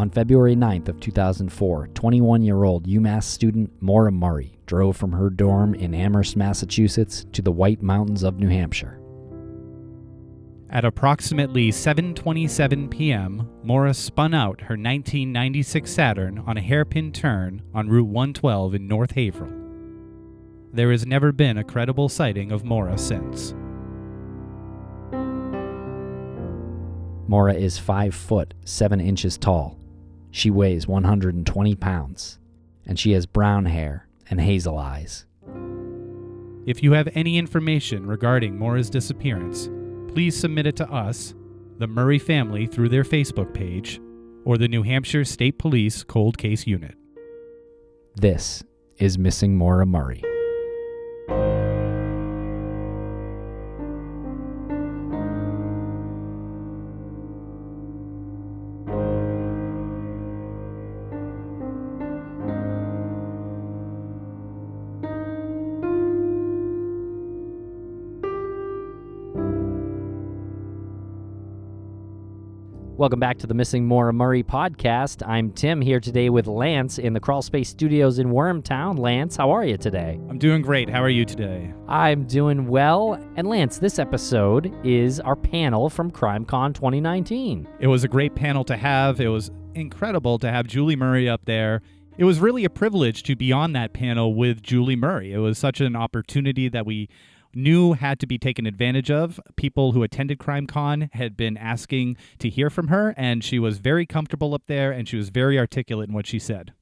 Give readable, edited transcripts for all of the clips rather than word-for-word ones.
On February 9th of 2004, 21-year-old UMass student Maura Murray drove from her dorm in Amherst, Massachusetts to the White Mountains of New Hampshire. At approximately 7:27 p.m., Maura spun out her 1996 Saturn on a hairpin turn on Route 112 in North Haverhill. There has never been a credible sighting of Maura since. Maura is 5 foot 7 inches tall. She weighs 120 pounds, and she has brown hair and hazel eyes. If you have any information regarding Maura's disappearance, please submit it to us, the Murray family, through their Facebook page, or the New Hampshire State Police Cold Case Unit. This is Missing Maura Murray. Welcome back to the Missing Maura Murray podcast. I'm Tim here today with Lance in the Crawl Space Studios in Wormtown. Lance, how are you today? I'm doing great. How are you today? I'm doing well. And Lance, this episode is our panel from CrimeCon 2019. It was a great panel to have. It was incredible to have Julie Murray up there. It was really a privilege to be on that panel with Julie Murray. It was such an opportunity that we knew had to be taken advantage of. People who attended CrimeCon had been asking to hear from her, and she was very comfortable up there, and she was very articulate in what she said.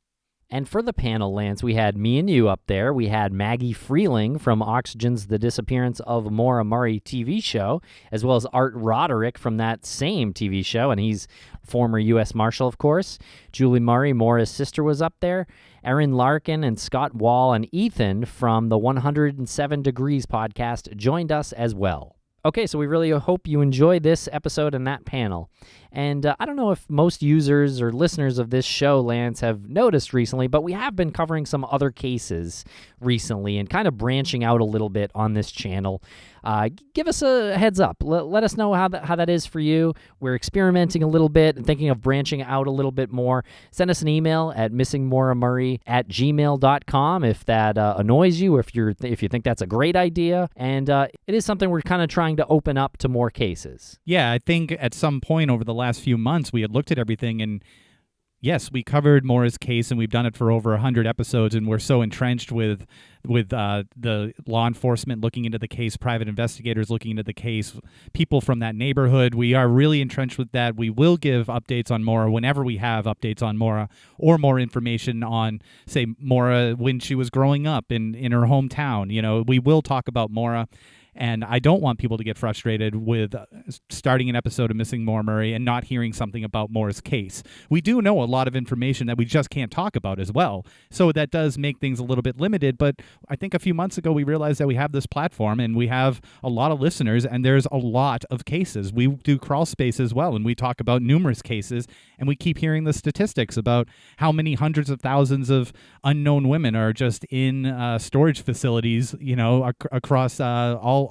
And for the panel, Lance, we had me and you up there. We had Maggie Freeling from Oxygen's The Disappearance of Maura Murray TV show, as well as Art Roderick from that same TV show, and he's former U.S. Marshal, of course. Julie Murray, Maura's sister, was up there. Erin Larkin and Scott Wall and Ethan from the 107 Degrees podcast joined us as well. Okay, so we really hope you enjoy this episode and that panel. And I don't know if most users or listeners of this show, Lance, have noticed recently, but we have been covering some other cases recently and kind of branching out a little bit on this channel. Give us a heads up. Let us know how that is for you. We're experimenting a little bit and thinking of branching out a little bit more. Send us an email at missingmauramurray@gmail.com if that annoys you, or if you think that's a great idea. And it is something we're kind of trying to open up to more cases. Yeah, I think at some point over the last few months we had looked at everything, and yes, we covered Maura's case, and we've done it for over 100 episodes, and we're so entrenched with the law enforcement looking into the case, private investigators looking into the case, people from that neighborhood. We are really entrenched with that. We will give updates on Maura whenever we have updates on Maura or more information on, say, Maura when she was growing up in her hometown. You know, we will talk about Maura. And I don't want people to get frustrated with starting an episode of Missing Maura Murray and not hearing something about Maura's case. We do know a lot of information that we just can't talk about as well. So that does make things a little bit limited. But I think a few months ago we realized that we have this platform and we have a lot of listeners, and there's a lot of cases. We do Crawl Space as well, and we talk about numerous cases, and we keep hearing the statistics about how many hundreds of thousands of unknown women are just in storage facilities, you know, across all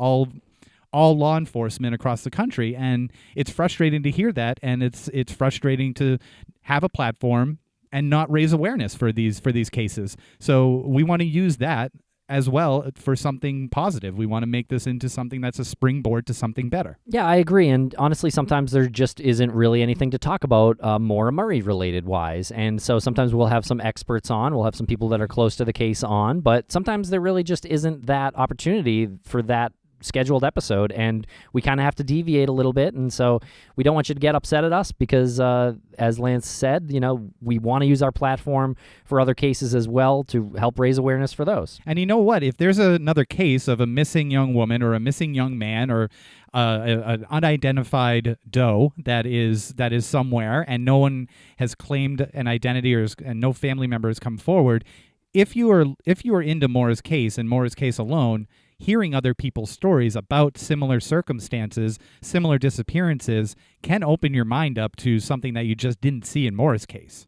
law enforcement across the country. And it's frustrating to hear that, and it's frustrating to have a platform and not raise awareness for these cases. So we want to use that as well for something positive. We want to make this into something that's a springboard to something better. Yeah, I agree. And honestly, sometimes there just isn't really anything to talk about Maura Murray related wise. And so sometimes we'll have some experts on, we'll have some people that are close to the case on, but sometimes there really just isn't that opportunity for that scheduled episode, and we kind of have to deviate a little bit. And so we don't want you to get upset at us because as Lance said, you know, we want to use our platform for other cases as well to help raise awareness for those. And you know what, if there's another case of a missing young woman or a missing young man or an unidentified doe that is somewhere and no one has claimed an identity and no family member has come forward, if you are into Maura's case and Maura's case alone, hearing other people's stories about similar circumstances, similar disappearances, can open your mind up to something that you just didn't see in Maura's case.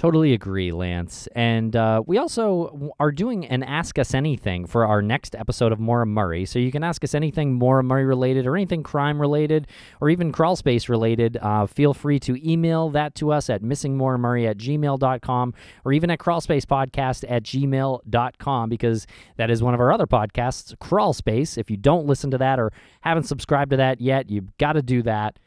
Totally agree, Lance. And we also are doing an Ask Us Anything for our next episode of Maura Murray. So you can ask us anything Maura Murray related or anything crime related or even crawl space related. Feel free to email that to us at missingmauramurray@gmail.com or even at crawlspacepodcast@gmail.com, because that is one of our other podcasts, Crawl Space. If you don't listen to that or haven't subscribed to that yet, you've got to do that.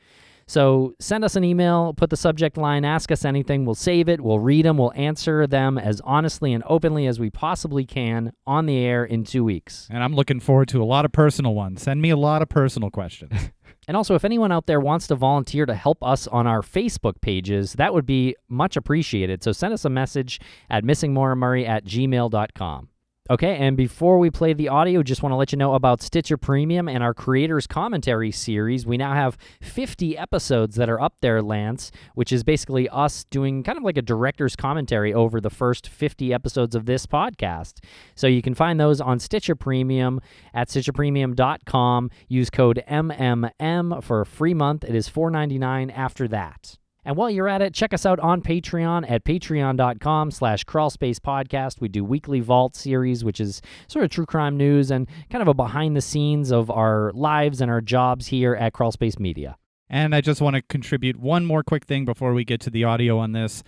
So send us an email, put the subject line, ask us anything. We'll save it, we'll read them, we'll answer them as honestly and openly as we possibly can on the air in 2 weeks. And I'm looking forward to a lot of personal ones. Send me a lot of personal questions. And also, if anyone out there wants to volunteer to help us on our Facebook pages, that would be much appreciated. So send us a message at missingmauramurray@gmail.com. Okay, and before we play the audio, just want to let you know about Stitcher Premium and our Creators Commentary series. We now have 50 episodes that are up there, Lance, which is basically us doing kind of like a director's commentary over the first 50 episodes of this podcast. So you can find those on Stitcher Premium at stitcherpremium.com. Use code MMM for a free month. It is $4.99 after that. And while you're at it, check us out on Patreon at patreon.com/crawlspacepodcast. We do weekly Vault series, which is sort of true crime news and kind of a behind the scenes of our lives and our jobs here at Crawlspace Media. And I just want to contribute one more quick thing before we get to the audio on this.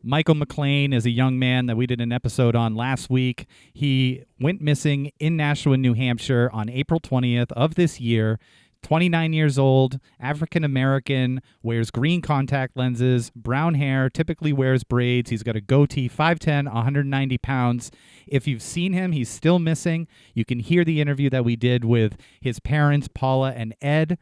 Michael McLean is a young man that we did an episode on last week. He went missing in Nashua, New Hampshire on April 20th of this year. 29 years old, African-American, wears green contact lenses, brown hair, typically wears braids. He's got a goatee, 5'10", 190 pounds. If you've seen him, he's still missing. You can hear the interview that we did with his parents, Paula and Ed.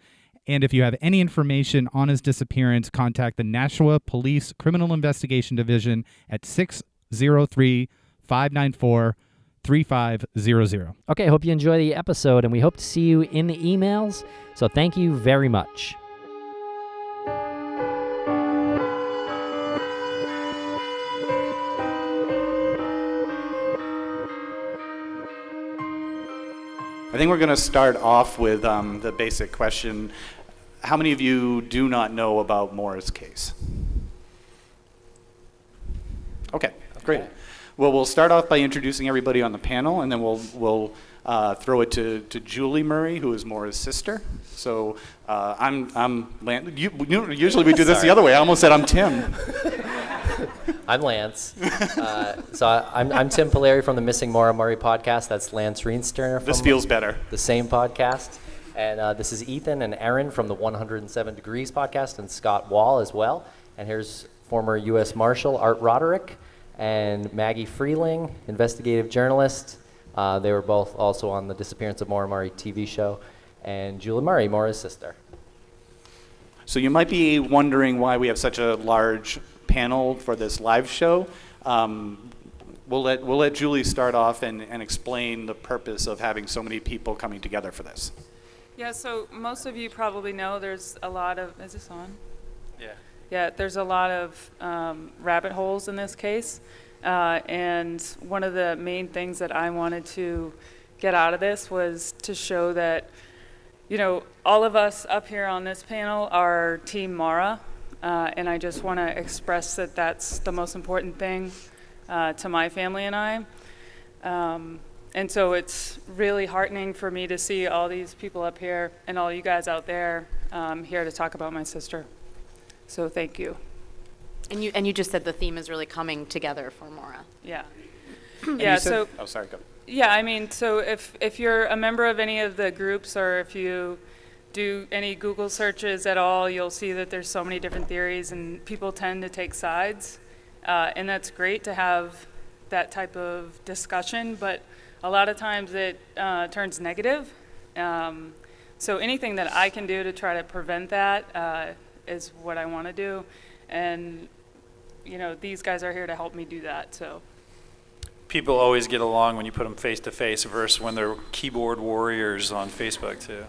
And if you have any information on his disappearance, contact the Nashua Police Criminal Investigation Division at 603-594-3500. Okay, I hope you enjoy the episode, and we hope to see you in the emails. So thank you very much. I think we're going to start off with the basic question. How many of you do not know about Maura's case? Okay, great. Well, we'll start off by introducing everybody on the panel, and then we'll throw it to Julie Murray, who is Maura's sister. So I'm Lance. Usually we do this the other way. I almost said I'm Tim. I'm Lance. I'm Tim Polari from the Missing Maura Murray podcast. That's Lance Reensterner from This feels better. the same podcast. And this is Ethan and Aaron from the 107 Degrees podcast, and Scott Wall as well. And here's former U.S. Marshal Art Roderick and Maggie Freeling, investigative journalist. They were both also on the Disappearance of Maura Murray TV show. And Julie Murray, Maura's sister. So you might be wondering why we have such a large panel for this live show. We'll let Julie start off and explain the purpose of having so many people coming together for this. Yeah, so most of you probably know there's a lot of, is this on? Yeah. Yeah, there's a lot of rabbit holes in this case. And one of the main things that I wanted to get out of this was to show that, you know, all of us up here on this panel are Team Maura. And I just want to express that that's the most important thing to my family and I. And so it's really heartening for me to see all these people up here and all you guys out there here to talk about my sister. So thank you. And you just said the theme is really coming together for Maura. Yeah. Yeah. So. Oh, sorry. Go. Yeah, I mean, so if you're a member of any of the groups, or if you do any Google searches at all, you'll see that there's so many different theories, and people tend to take sides, and that's great to have that type of discussion. But a lot of times it turns negative. So anything that I can do to try to prevent that is what I want to do. And, you know, these guys are here to help me do that. So people always get along when you put them face to face versus when they're keyboard warriors on Facebook too.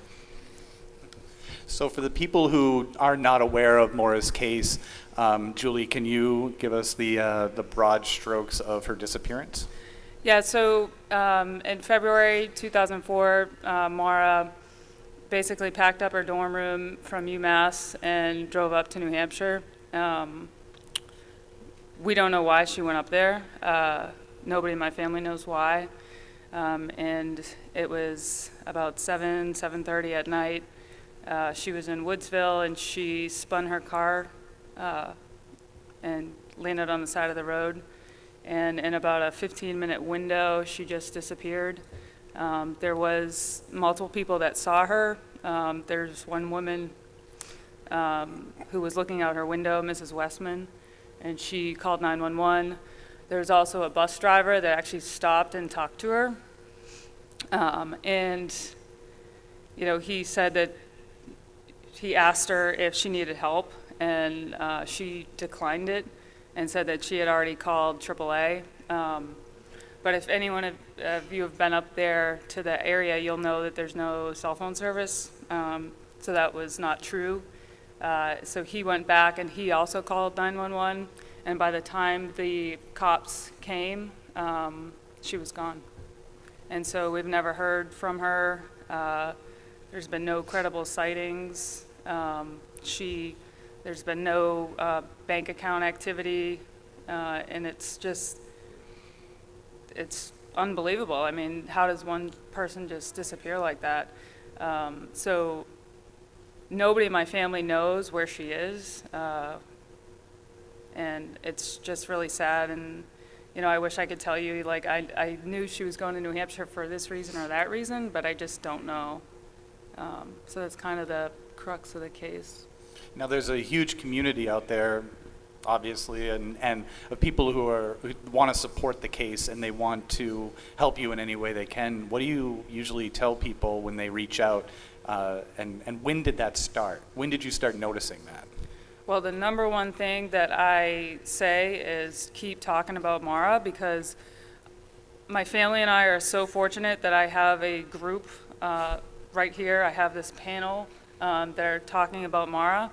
So for the people who are not aware of Maura's case, Julie, can you give us the broad strokes of her disappearance? Yeah, so in February 2004, Maura basically packed up her dorm room from UMass and drove up to New Hampshire. we don't know why she went up there. Nobody in my family knows why. And it was about 7:30 at night. She was in Woodsville, and she spun her car and landed on the side of the road. And in about a 15-minute window, she just disappeared. There was multiple people that saw her. There's one woman who was looking out her window, Mrs. Westman, and she called 911. There's also a bus driver that actually stopped and talked to her. And, you know, he said that he asked her if she needed help, and she declined it and said that she had already called AAA. But if anyone of you have been up there to the area, you'll know that there's no cell phone service. So that was not true. So he went back and he also called 911. And by the time the cops came, she was gone. And so we've never heard from her. There's been no credible sightings. There's been no bank account activity. And it's unbelievable. I mean, how does one person just disappear like that? So nobody in my family knows where she is. And it's just really sad. And, you know, I wish I could tell you, like, I knew she was going to New Hampshire for this reason or that reason, but I just don't know. So that's kind of the crux of the case. Now, there's a huge community out there, obviously, and of people who want to support the case and they want to help you in any way they can. What do you usually tell people when they reach out? And when did that start? When did you start noticing that? Well, the number one thing that I say is keep talking about Maura, because my family and I are so fortunate that I have a group right here. I have this panel that are talking about Maura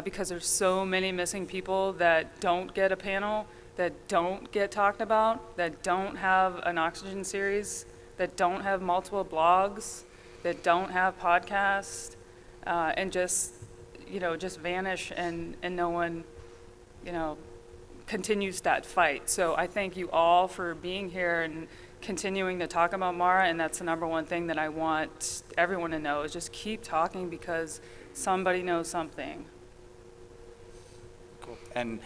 because there's so many missing people that don't get a panel, that don't get talked about, that don't have an Oxygen series, that don't have multiple blogs, that don't have podcasts, and just vanish and no one, continues that fight. So I thank you all for being here and continuing to talk about Maura, and that's the number one thing that I want everyone to know is just keep talking because somebody knows something. Cool. And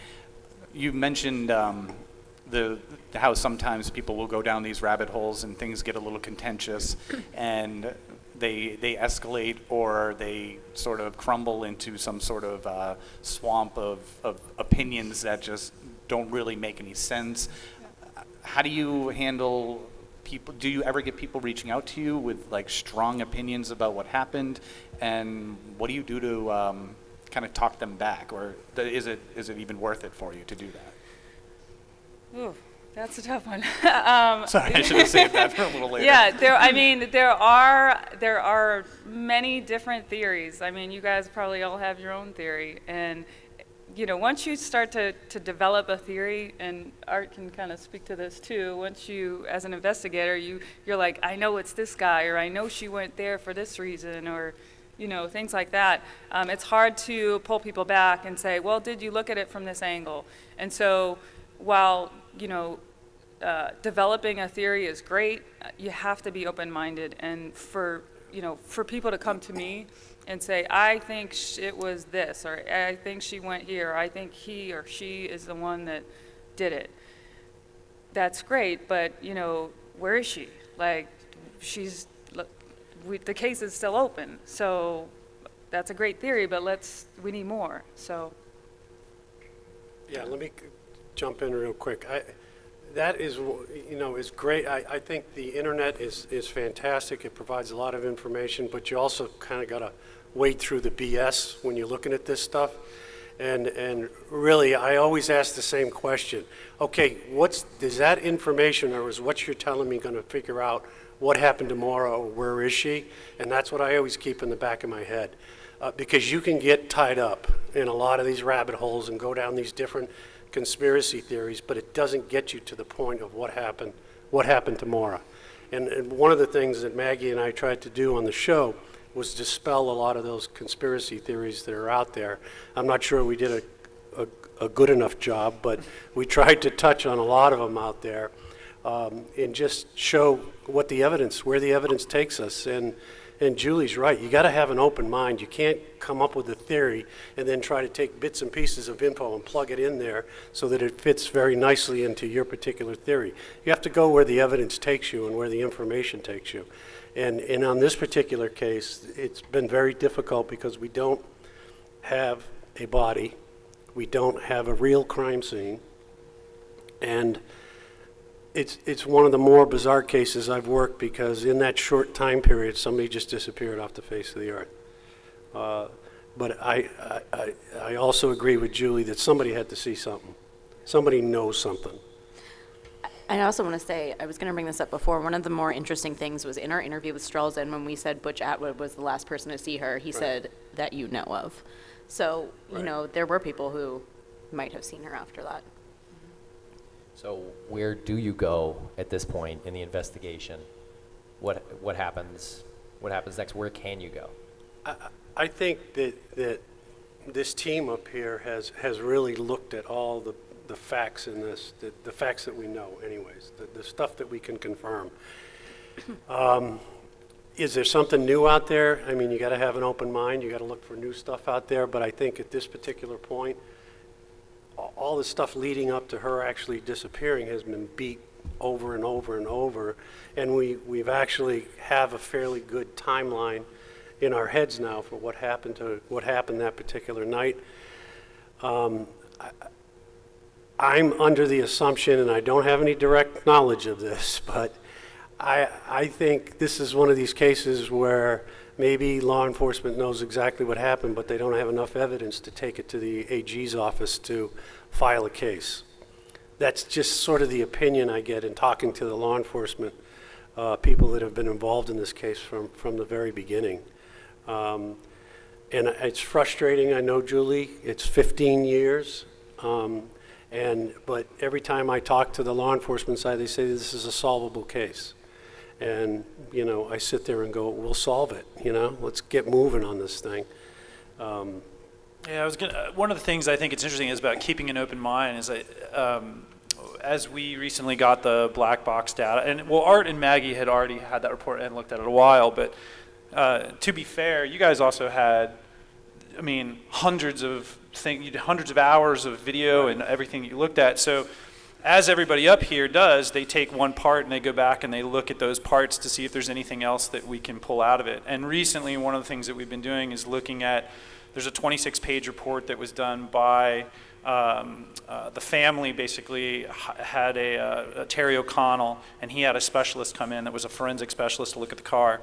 you mentioned how sometimes people will go down these rabbit holes and things get a little contentious and they escalate or they sort of crumble into some sort of swamp of opinions that just don't really make any sense. How do you handle people? Do you ever get people reaching out to you with like strong opinions about what happened? And what do you do to kind of talk them back? Or is it even worth it for you to do that? Ooh, that's a tough one. Sorry, I should have saved that for a little later. Yeah, there are many different theories. I mean, you guys probably all have your own theory. And, once you start to develop a theory, and Art can kind of speak to this too, once you, as an investigator, you're like, I know it's this guy, or I know she went there for this reason, or, things like that. It's hard to pull people back and say, well, did you look at it from this angle? And so while, developing a theory is great, you have to be open-minded. And for people to come to me and say, I think it was this, or I think she went here, or I think he or she is the one that did it. That's great, but, where is she? Like, the case is still open. So that's a great theory, but we need more, so. Yeah, let me jump in real quick. That is, is great. I think the internet is fantastic. It provides a lot of information, but you also kind of got to wade through the BS when you're looking at this stuff. And really, I always ask the same question. Okay, is that information, or is what you're telling me going to figure out what happened to Maura, or where is she? And that's what I always keep in the back of my head. Because you can get tied up in a lot of these rabbit holes and go down these different conspiracy theories, but it doesn't get you to the point of what happened to Maura. And one of the things that Maggie and I tried to do on the show was dispel a lot of those conspiracy theories that are out there. I'm not sure we did a good enough job, but we tried to touch on a lot of them out there, and just show where the evidence takes us. And Julie's right. You got to have an open mind. You can't come up with a theory and then try to take bits and pieces of info and plug it in there so that it fits very nicely into your particular theory. You have to go where the evidence takes you and where the information takes you. And on this particular case, it's been very difficult because we don't have a body. We don't have a real crime scene. And it's one of the more bizarre cases I've worked, because in that short time period, somebody just disappeared off the face of the earth. But I also agree with Julie that somebody had to see something. Somebody knows something. I also want to say, I was going to bring this up before, one of the more interesting things was in our interview with Strelzin, when we said Butch Atwood was the last person to see her, he said that you know of. So, you know, there were people who might have seen her after that. So where do you go at this point in the investigation? What happens? What happens next? Where can you go? I think that this team up here has really looked at all the facts in this, the facts that we know anyways, the stuff that we can confirm. Is there something new out there? I mean, you got to have an open mind. You got to look for new stuff out there. But I think at this particular point, all the stuff leading up to her actually disappearing has been beat over and over and over, and we've actually have a fairly good timeline in our heads now for what happened that particular night. I'm under the assumption, and I don't have any direct knowledge of this, but I think this is one of these cases where maybe law enforcement knows exactly what happened, but they don't have enough evidence to take it to the AG's office to file a case. That's just sort of the opinion I get in talking to the law enforcement people that have been involved in this case from the very beginning. And it's frustrating, I know, Julie. It's 15 years. But every time I talk to the law enforcement side, they say this is a solvable case. And, you know, I sit there and go, we'll solve it, you know, let's get moving on this thing. Yeah, one of the things I think it's interesting is about keeping an open mind is as we recently got the black box data, and well, Art and Maggie had already had that report and looked at it a while, but to be fair, you guys also had, I mean, hundreds of hours of video and everything you looked at. So as everybody up here does, they take one part and they go back and they look at those parts to see if there's anything else that we can pull out of it. And recently, one of the things that we've been doing is looking at, there's a 26-page report that was done by the family. Basically had a Terry O'Connell, and he had a specialist come in that was a forensic specialist to look at the car.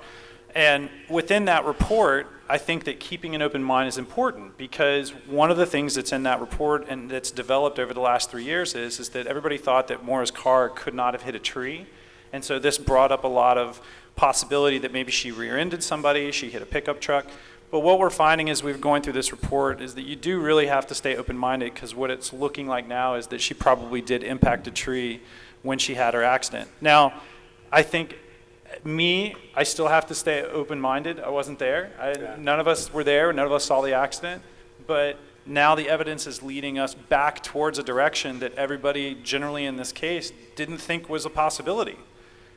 And within that report, I think that keeping an open mind is important, because one of the things that's in that report and that's developed over the last 3 years is that everybody thought that Maura's car could not have hit a tree. And so this brought up a lot of possibility that maybe she rear-ended somebody, she hit a pickup truck. But what we're finding as we're going through this report is that you do really have to stay open-minded, because what it's looking like now is that she probably did impact a tree when she had her accident. Now, I think I still have to stay open-minded. I wasn't there. None of us were there. None of us saw the accident. But now the evidence is leading us back towards a direction that everybody generally in this case didn't think was a possibility.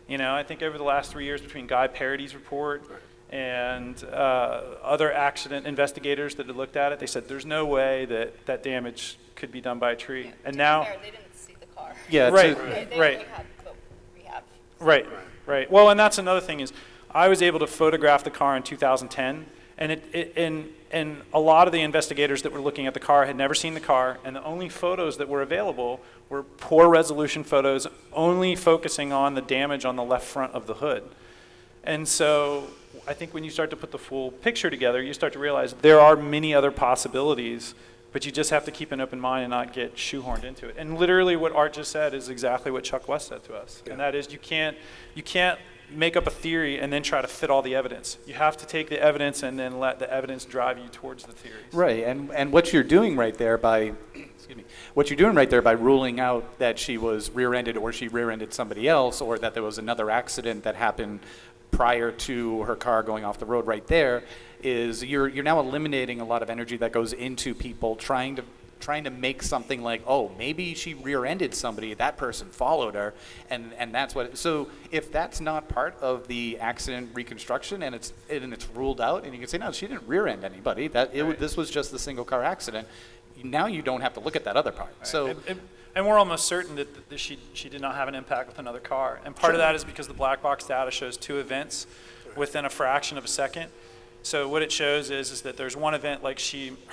You know, I think over the last 3 years between Guy Parady's report and other accident investigators that had looked at it, they said there's no way that that damage could be done by a tree. Yeah, and now, fair, they didn't see the car. Yeah, They only had the rehab. Right. Well, and that's another thing is, I was able to photograph the car in 2010, and a lot of the investigators that were looking at the car had never seen the car, and the only photos that were available were poor resolution photos, only focusing on the damage on the left front of the hood. And so I think when you start to put the full picture together, you start to realize there are many other possibilities, but you just have to keep an open mind and not get shoehorned into it. And literally what Art just said is exactly what Chuck West said to us. And that is, you can't make up a theory and then try to fit all the evidence. You have to take the evidence and then let the evidence drive you towards the theories. Right, and what you're doing right there by ruling out that she was rear-ended or she rear-ended somebody else, or that there was another accident that happened prior to her car going off the road right there, is you're now eliminating a lot of energy that goes into people trying trying to make something like, oh, maybe she rear-ended somebody, that person followed her, and that's what. So if that's not part of the accident reconstruction and it's ruled out, and you can say, no, she didn't rear-end anybody. This was just the single car accident. Now you don't have to look at that other part. Right. So. And we're almost certain that she did not have an impact with another car. And part of that is because the black box data shows 2 events within a fraction of a second. So what it shows is that there's one event like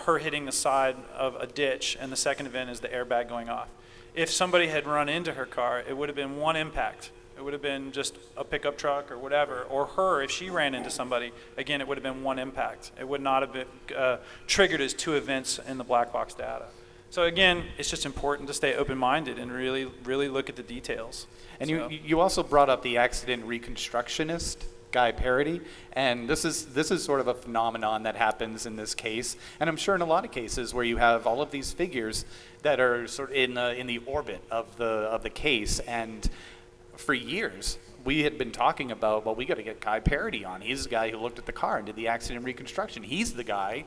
her hitting the side of a ditch, and the second event is the airbag going off. If somebody had run into her car, it would have been one impact. It would have been just a pickup truck or whatever. Or her, if she ran into somebody, again, it would have been one impact. It would not have been triggered as 2 events in the black box data. So again, it's just important to stay open-minded and really, really look at the details. And you also brought up the accident reconstructionist, Guy Parody, and this is sort of a phenomenon that happens in this case, and I'm sure in a lot of cases where you have all of these figures that are sort of in the orbit of the case, and for years we had been talking about, well, we got to get Guy Parody on. He's the guy who looked at the car and did the accident reconstruction. He's the guy.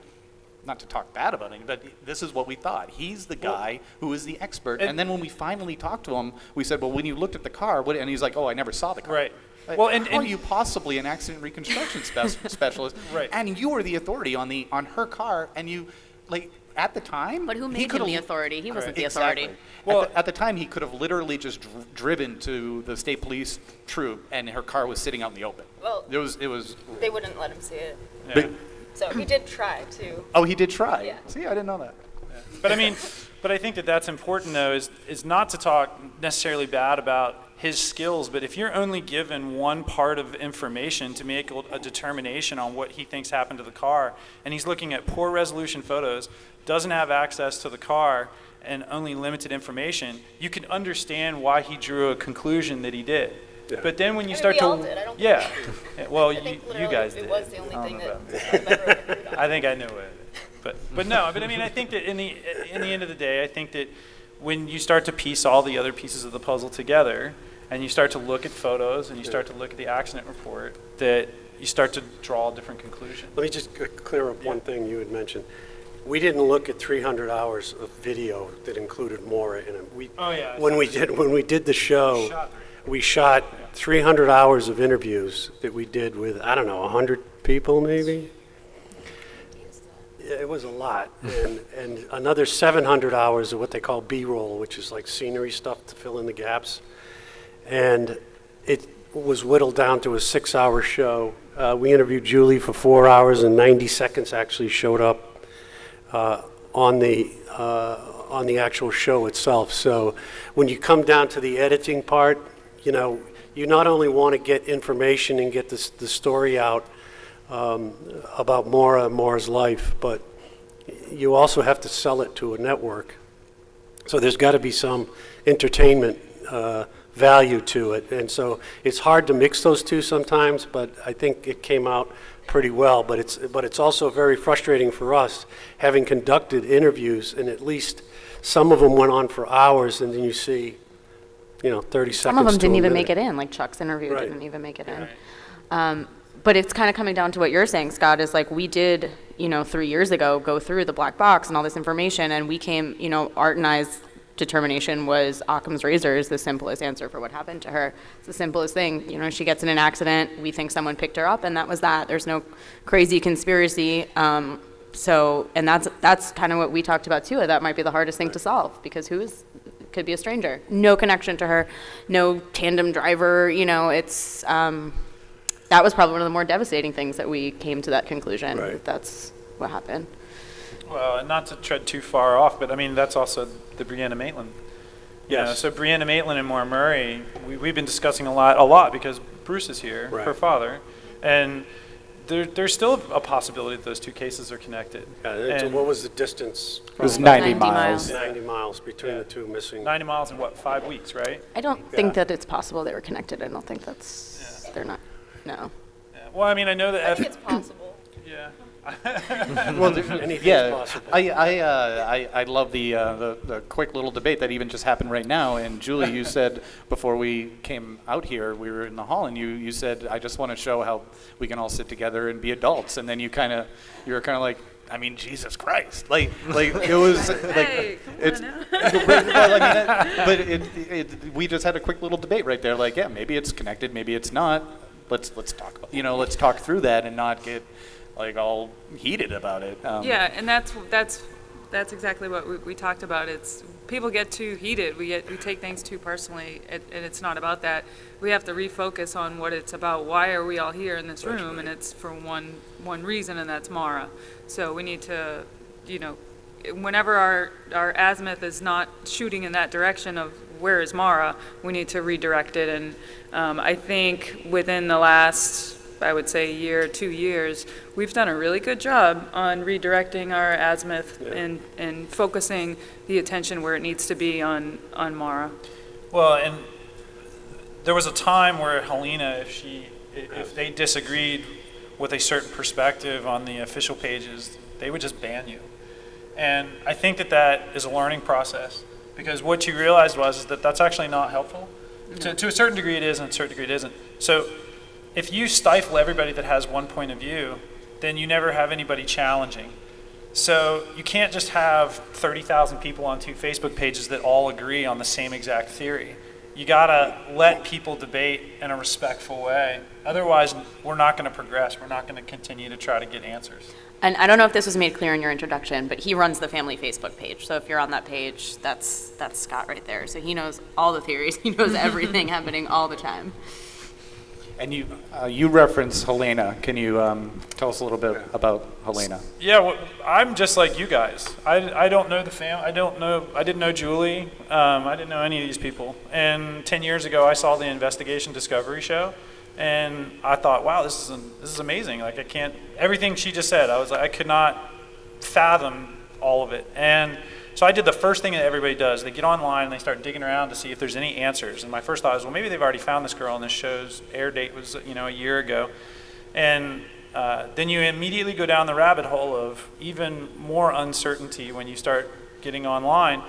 Not to talk bad about him, but this is what we thought. He's the guy who is the expert. And then when we finally talked to him, we said, well, when you looked at the car, and he's like, oh, I never saw the car. Right. Like, well, how are you possibly an accident reconstruction specialist? Right. And you are the authority on her car, and you, like, at the time. But who made him the authority? He wasn't the Exactly. authority. Well, at the time, he could have literally just driven to the state police troop, and her car was sitting out in the open. Well, it was. They wouldn't let him see it. Yeah. So he did try to. Oh, he did try? Yeah. See, I didn't know that. Yeah. But I think that's important, though, is not to talk necessarily bad about his skills, but if you're only given one part of information to make a determination on what he thinks happened to the car, and he's looking at poor resolution photos, doesn't have access to the car, and only limited information, you can understand why he drew a conclusion that he did. Yeah. But then when you start we to, all did. I don't yeah, well, I think you guys did. It was the only thing that I've ever agreed on. I think I knew it, but no. But I mean, I think that in the end of the day, I think that when you start to piece all the other pieces of the puzzle together, and you start to look at photos, and you start to look at the accident report, that you start to draw a different conclusion. Let me just clear up one thing you had mentioned. We didn't look at 300 hours of video that included Maura in it. When we did the show, we shot 300 hours of interviews that we did with, I don't know, 100 people maybe? It was a lot. and another 700 hours of what they call B-roll, which is like scenery stuff to fill in the gaps. And it was whittled down to a 6-hour show. We interviewed Julie for 4 hours, and 90 seconds actually showed up on the actual show itself. So when you come down to the editing part, you not only want to get information and get the story out about Maura's life, but you also have to sell it to a network. So there's got to be some entertainment value to it. And so it's hard to mix those two sometimes, but I think it came out pretty well. But it's also very frustrating for us, having conducted interviews, and at least some of them went on for hours, and then you see 30 seconds. Some of them didn't even minute. make it in, like Chuck's interview Right. didn't even make it in. Right. But it's kind of coming down to what you're saying, Scott, is like we did, 3 years ago, go through the black box and all this information, and we came, Art and I's determination was Occam's razor is the simplest answer for what happened to her. It's the simplest thing. She gets in an accident, we think someone picked her up, and that was that. There's no crazy conspiracy. And that's kind of what we talked about too. That might be the hardest thing to solve, because could be a stranger. No connection to her, no tandem driver, it's, that was probably one of the more devastating things that we came to that conclusion. Right. That's what happened. Well, and not to tread too far off, but I mean, that's also the Brianna Maitland. Yes. So Brianna Maitland and Maura Murray, we've been discussing a lot because Bruce is here, Right. her father, and there's still a possibility that those two cases are connected. So And what was the distance? It was from 90 90 miles. 90 miles between the two missing. 90 miles in 5 weeks, right? I don't think that it's possible they were connected. I don't think they're not, no. Yeah. Well, I mean, I know that. I think it's possible. Yeah. Well, Anything's yeah, possible. I love the quick little debate that even just happened right now. And Julie, you said before we came out here, we were in the hall, and you said, I just want to show how we can all sit together and be adults. And then you were kind of like, I mean, Jesus Christ! Like it was like Hey, come it's. on now. Well, I mean, but we just had a quick little debate right there. Like, yeah, maybe it's connected, maybe it's not. Let's talk about, let's talk through that and not get like all heated about it. Yeah, and that's exactly what we talked about. It's people get too heated. We take things too personally, and it's not about that. We have to refocus on what it's about. Why are we all here in this room? And it's for one reason, and that's Maura. So we need to, whenever our azimuth is not shooting in that direction of where is Maura, we need to redirect it. And I think within the last, I would say, year, 2 years, we've done a really good job on redirecting our azimuth and focusing the attention where it needs to be on Maura. Well, and there was a time where Helena, if they disagreed with a certain perspective on the official pages, they would just ban you. And I think that is a learning process, because what you realized was that that's actually not helpful. No. To a certain degree it is, and to a certain degree it isn't. So if you stifle everybody that has one point of view, then you never have anybody challenging. So you can't just have 30,000 people on 2 Facebook pages that all agree on the same exact theory. You gotta let people debate in a respectful way. Otherwise, we're not gonna progress. We're not gonna continue to try to get answers. And I don't know if this was made clear in your introduction, but he runs the family Facebook page. So if you're on that page, that's Scott right there. So he knows all the theories. He knows everything happening all the time. And you reference Helena. Can you tell us a little bit about Helena? Yeah, well, I'm just like you guys. I don't know the I didn't know Julie. I didn't know any of these people. And 10 years ago, I saw the Investigation Discovery show, and I thought, wow, this is amazing. Like, everything she just said, I could not fathom all of it. And so I did the first thing that everybody does. They get online and they start digging around to see if there's any answers. And my first thought was, well, maybe they've already found this girl, and this show's air date was, a year ago. And then you immediately go down the rabbit hole of even more uncertainty when you start getting online.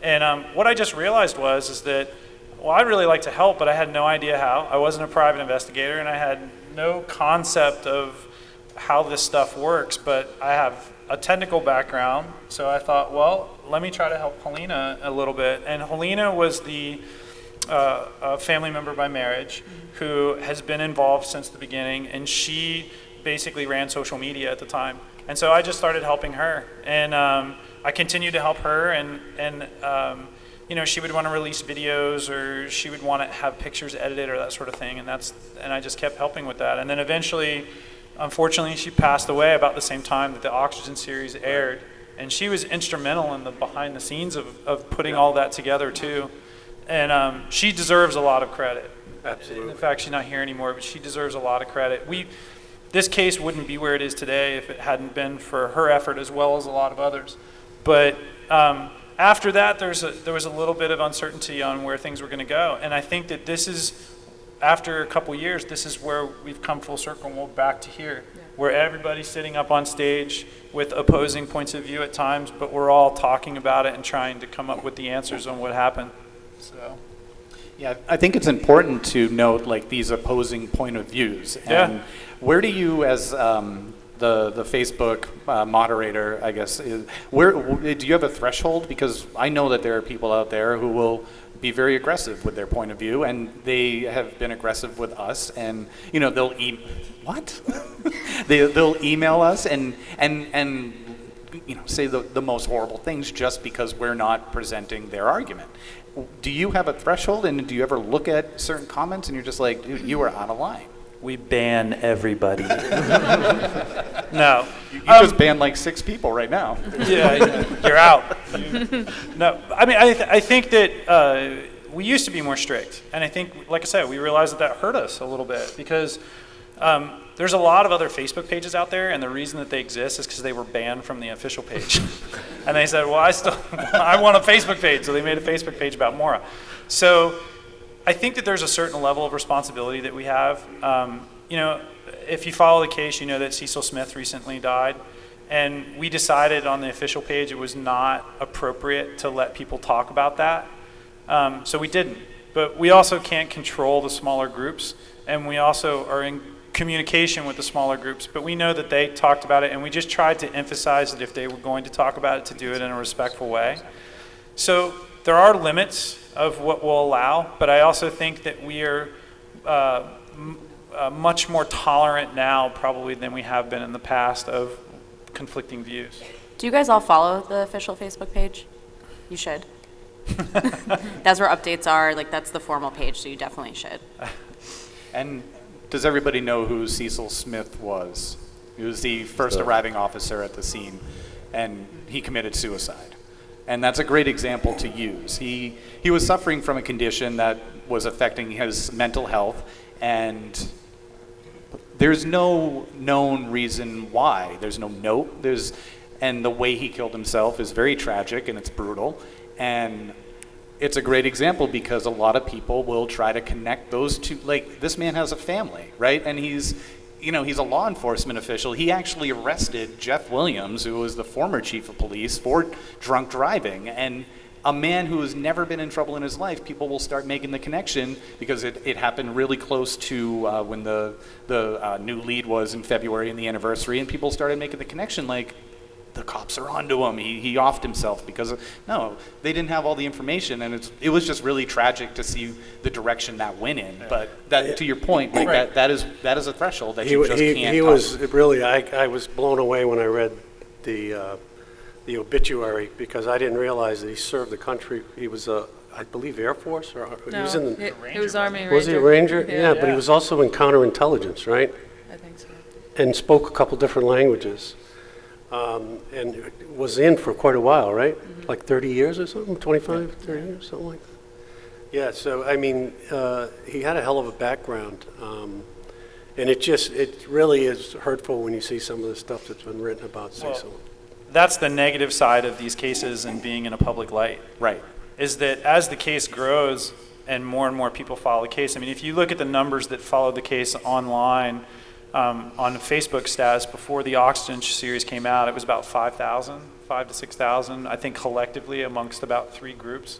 And what I just realized is that, well, I'd really like to help, but I had no idea how. I wasn't a private investigator, and I had no concept of how this stuff works, but I have a technical background, so I thought, well, let me try to help Helena a little bit. And Helena was a family member by marriage who has been involved since the beginning, and she basically ran social media at the time. And so I just started helping her, and I continued to help her, and she would want to release videos, or she would want to have pictures edited or that sort of thing, and I just kept helping with that. And then eventually, unfortunately, she passed away about the same time that the Oxygen series aired, and she was instrumental in the behind the scenes of putting all that together too. And she deserves a lot of credit. Absolutely. In fact, she's not here anymore, but she deserves a lot of credit. This case wouldn't be where it is today if it hadn't been for her effort, as well as a lot of others. But after that, there was a little bit of uncertainty on where things were going to go, and I think that this is, after a couple years, this is where we've come full circle, and we're back to here, where everybody's sitting up on stage with opposing points of view at times, but we're all talking about it and trying to come up with the answers on what happened. So, yeah, I think it's important to note like these opposing point of views. And where do you, as the Facebook moderator, I guess, do you have a threshold? Because I know that there are people out there who will be very aggressive with their point of view, and they have been aggressive with us, and they'll they'll email us and say the most horrible things just because we're not presenting their argument. Do you have a threshold, and do you ever look at certain comments and you're just like, dude, you are out of line? we ban everybody. No. You just banned like 6 people right now. Yeah, you're out. No, I mean, I think that we used to be more strict. And I think, like I said, we realized that hurt us a little bit because there's a lot of other Facebook pages out there, and the reason that they exist is because they were banned from the official page. And they said, well, I want a Facebook page, so they made a Facebook page about Maura. So I think that there's a certain level of responsibility that we have. If you follow the case, you know that Cecil Smith recently died, and we decided on the official page it was not appropriate to let people talk about that. So we didn't. But we also can't control the smaller groups, and we also are in communication with the smaller groups, but we know that they talked about it, and we just tried to emphasize that if they were going to talk about it, to do it in a respectful way. So there are limits of what we'll allow, but I also think that we are much more tolerant now probably than we have been in the past of conflicting views. Do you guys all follow the official Facebook page? You should. That's where updates are. Like, that's the formal page, so you definitely should. And does everybody know who Cecil Smith was? He was the first arriving officer at the scene, and he committed suicide. And that's a great example to use. He was suffering from a condition that was affecting his mental health, and there's no known reason why. There's no note. And the way he killed himself is very tragic, and it's brutal. And it's a great example because a lot of people will try to connect those two. Like, this man has a family, right? And he's a law enforcement official. He actually arrested Jeff Williams, who was the former chief of police, for drunk driving. And a man who has never been in trouble in his life, people will start making the connection because it happened really close to when the new lead was in February and the anniversary, and people started making the connection like, the cops are onto him. He offed himself because no, they didn't have all the information, and it was just really tragic to see the direction that went in. But that, to your point, like Right. that is a threshold that you just can't. He touch. was really. I was blown away when I read the obituary because I didn't realize that he served the country. He was I believe Air Force, or he was in the. He was Army Ranger. Was he a Ranger? Yeah. But he was also in counterintelligence, right? I think so. And spoke a couple different languages. And was in for quite a while, right? Like 30 years or something, 25, 30 years, something like that. Yeah, so I mean, he had a hell of a background. And it really is hurtful when you see some of the stuff that's been written about Cecil. That's the negative side of these cases and being in a public light. Right. Is that as the case grows and more people follow the case, I mean, if you look at the numbers that followed the case online, on the Facebook status before the Oxygen series came out, it was about 5,000 to 6,000, I think collectively amongst about 3 groups.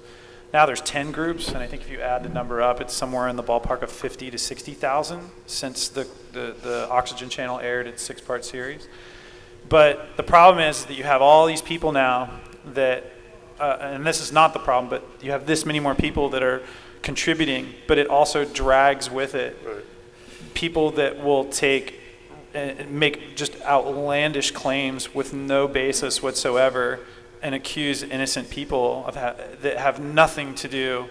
Now there's 10 groups, and I think if you add the number up, it's somewhere in the ballpark of 50 to 60,000 since the Oxygen channel aired its 6-part series. But the problem is that you have all these people now that, and this is not the problem, but you have this many more people that are contributing, but it also drags with it people that will take and make just outlandish claims with no basis whatsoever and accuse innocent people of that have nothing to do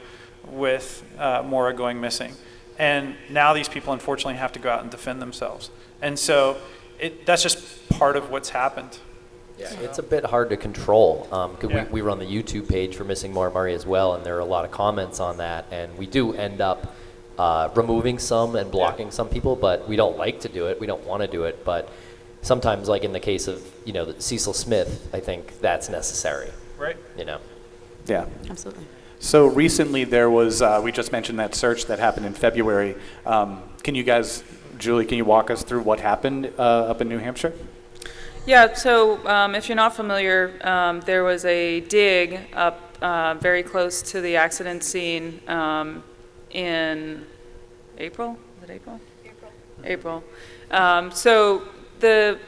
with Maura going missing. And now these people unfortunately have to go out and defend themselves. And so that's just part of what's happened. Yeah, it's a bit hard to control because we run the YouTube page for Missing Maura Murray as well, and there are a lot of comments on that, and we do end up removing some and blocking some people, but we don't like to do it. We don't want to do it, but sometimes, like in the case of Cecil Smith, I think that's necessary. Right. Yeah. Absolutely. So recently there was, we just mentioned that search that happened in February. Can you guys, Julie, can you walk us through what happened up in New Hampshire? Yeah, so if you're not familiar, there was a dig up very close to the accident scene in April. Is it April? April. So the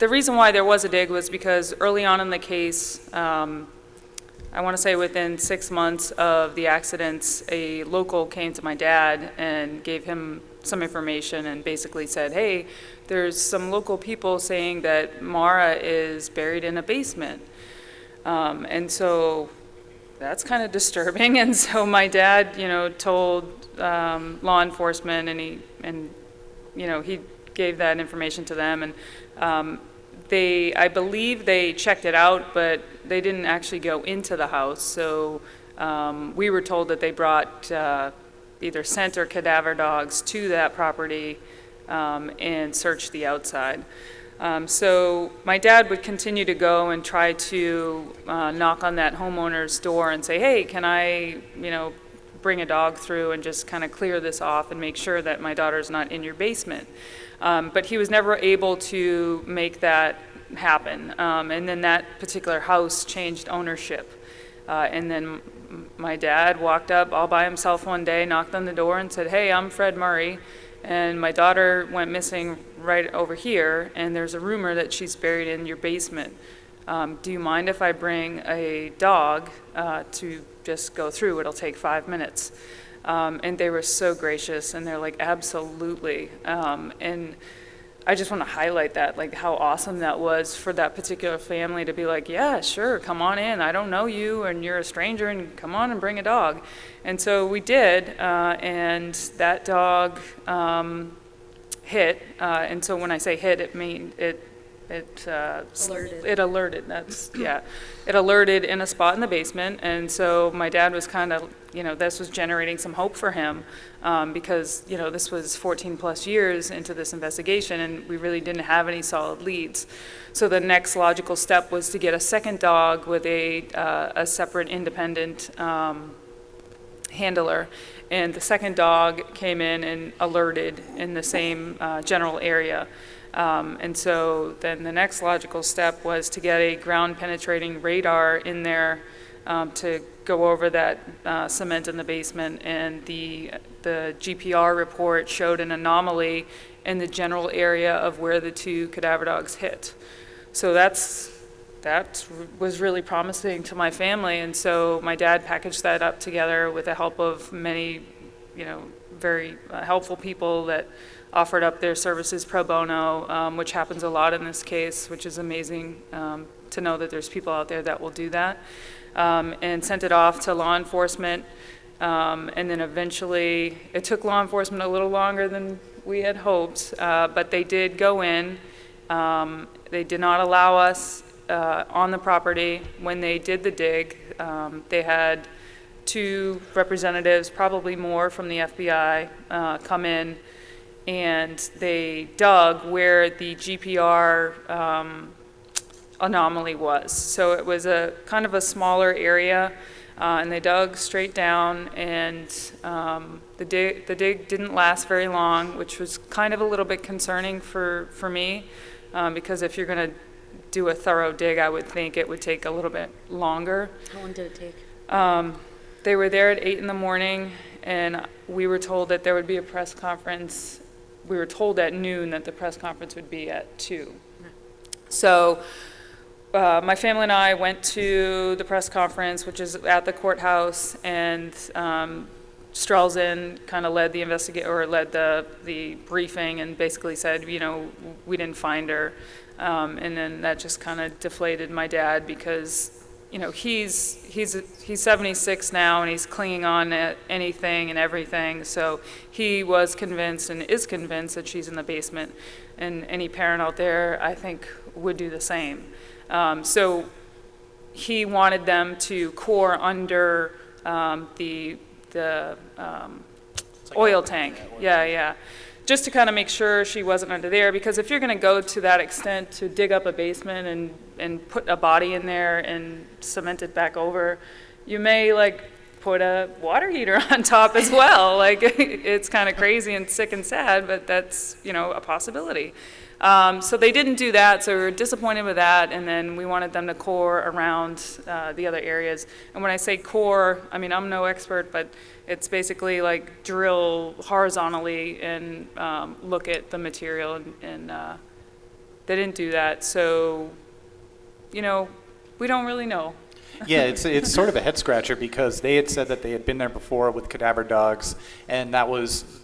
reason why there was a dig was because early on in the case, I want to say within 6 months of the accidents, a local came to my dad and gave him some information and basically said, hey, there's some local people saying that Maura is buried in a basement. And so that's kind of disturbing. And so my dad, told law enforcement, and he gave that information to them. And I believe they checked it out, but they didn't actually go into the house. So we were told that they brought either scent or cadaver dogs to that property and searched the outside. So my dad would continue to go and try to knock on that homeowner's door and say, hey, can I, bring a dog through and just kind of clear this off and make sure that my daughter's not in your basement. But he was never able to make that happen. And then that particular house changed ownership. And then my dad walked up all by himself one day, knocked on the door and said, hey, I'm Fred Murray. And my daughter went missing right over here, and there's a rumor that she's buried in your basement. Do you mind if I bring a dog to just go through? It'll take 5 minutes. And they were so gracious, and they're like, absolutely. And I just want to highlight that, like how awesome that was for that particular family to be like, yeah, sure, come on in. I don't know you, and you're a stranger, and come on and bring a dog. And so we did, and that dog hit. And so when I say hit, it means it alerted. It alerted in a spot in the basement. And so my dad was kind of, this was generating some hope for him, because this was 14 plus years into this investigation, and we really didn't have any solid leads. So the next logical step was to get a second dog with a separate independent handler. And the second dog came in and alerted in the same general area. And so then the next logical step was to get a ground penetrating radar in there to go over that cement in the basement. And the GPR report showed an anomaly in the general area of where the two cadaver dogs hit. So that was really promising to my family. And so my dad packaged that up together with the help of many, very helpful people that offered up their services pro bono, which happens a lot in this case, which is amazing to know that there's people out there that will do that, and sent it off to law enforcement. And then eventually, it took law enforcement a little longer than we had hoped, but they did go in. They did not allow us on the property when they did the dig. They had 2 representatives, probably more from the FBI, come in, and they dug where the GPR anomaly was. So it was a kind of a smaller area, and they dug straight down, and the dig didn't last very long, which was kind of a little bit concerning for me, because if you're going to do a thorough dig, I would think it would take a little bit longer. How long did it take? They were there at 8 in the morning, and we were told that there would be a press conference. We were told at noon that the press conference would be at 2. So my family and I went to the press conference, which is at the courthouse, and Strelzin kind of led the briefing and basically said, we didn't find her. And then that just kind of deflated my dad, because he's 76 now, and he's clinging on to anything and everything. So he was convinced and is convinced that she's in the basement, and any parent out there, I think, would do the same. So he wanted them to core under the oil tank. Yeah. Just to kind of make sure she wasn't under there, because if you're going to go to that extent to dig up a basement and put a body in there and cement it back over, you may put a water heater on top as well. It's kind of crazy and sick and sad, but that's a possibility. So they didn't do that, so we were disappointed with that, and then we wanted them to core around the other areas. And when I say core, I'm no expert, but it's basically drill horizontally and look at the material, and they didn't do that. So, we don't really know. Yeah, it's sort of a head scratcher, because they had said that they had been there before with cadaver dogs, and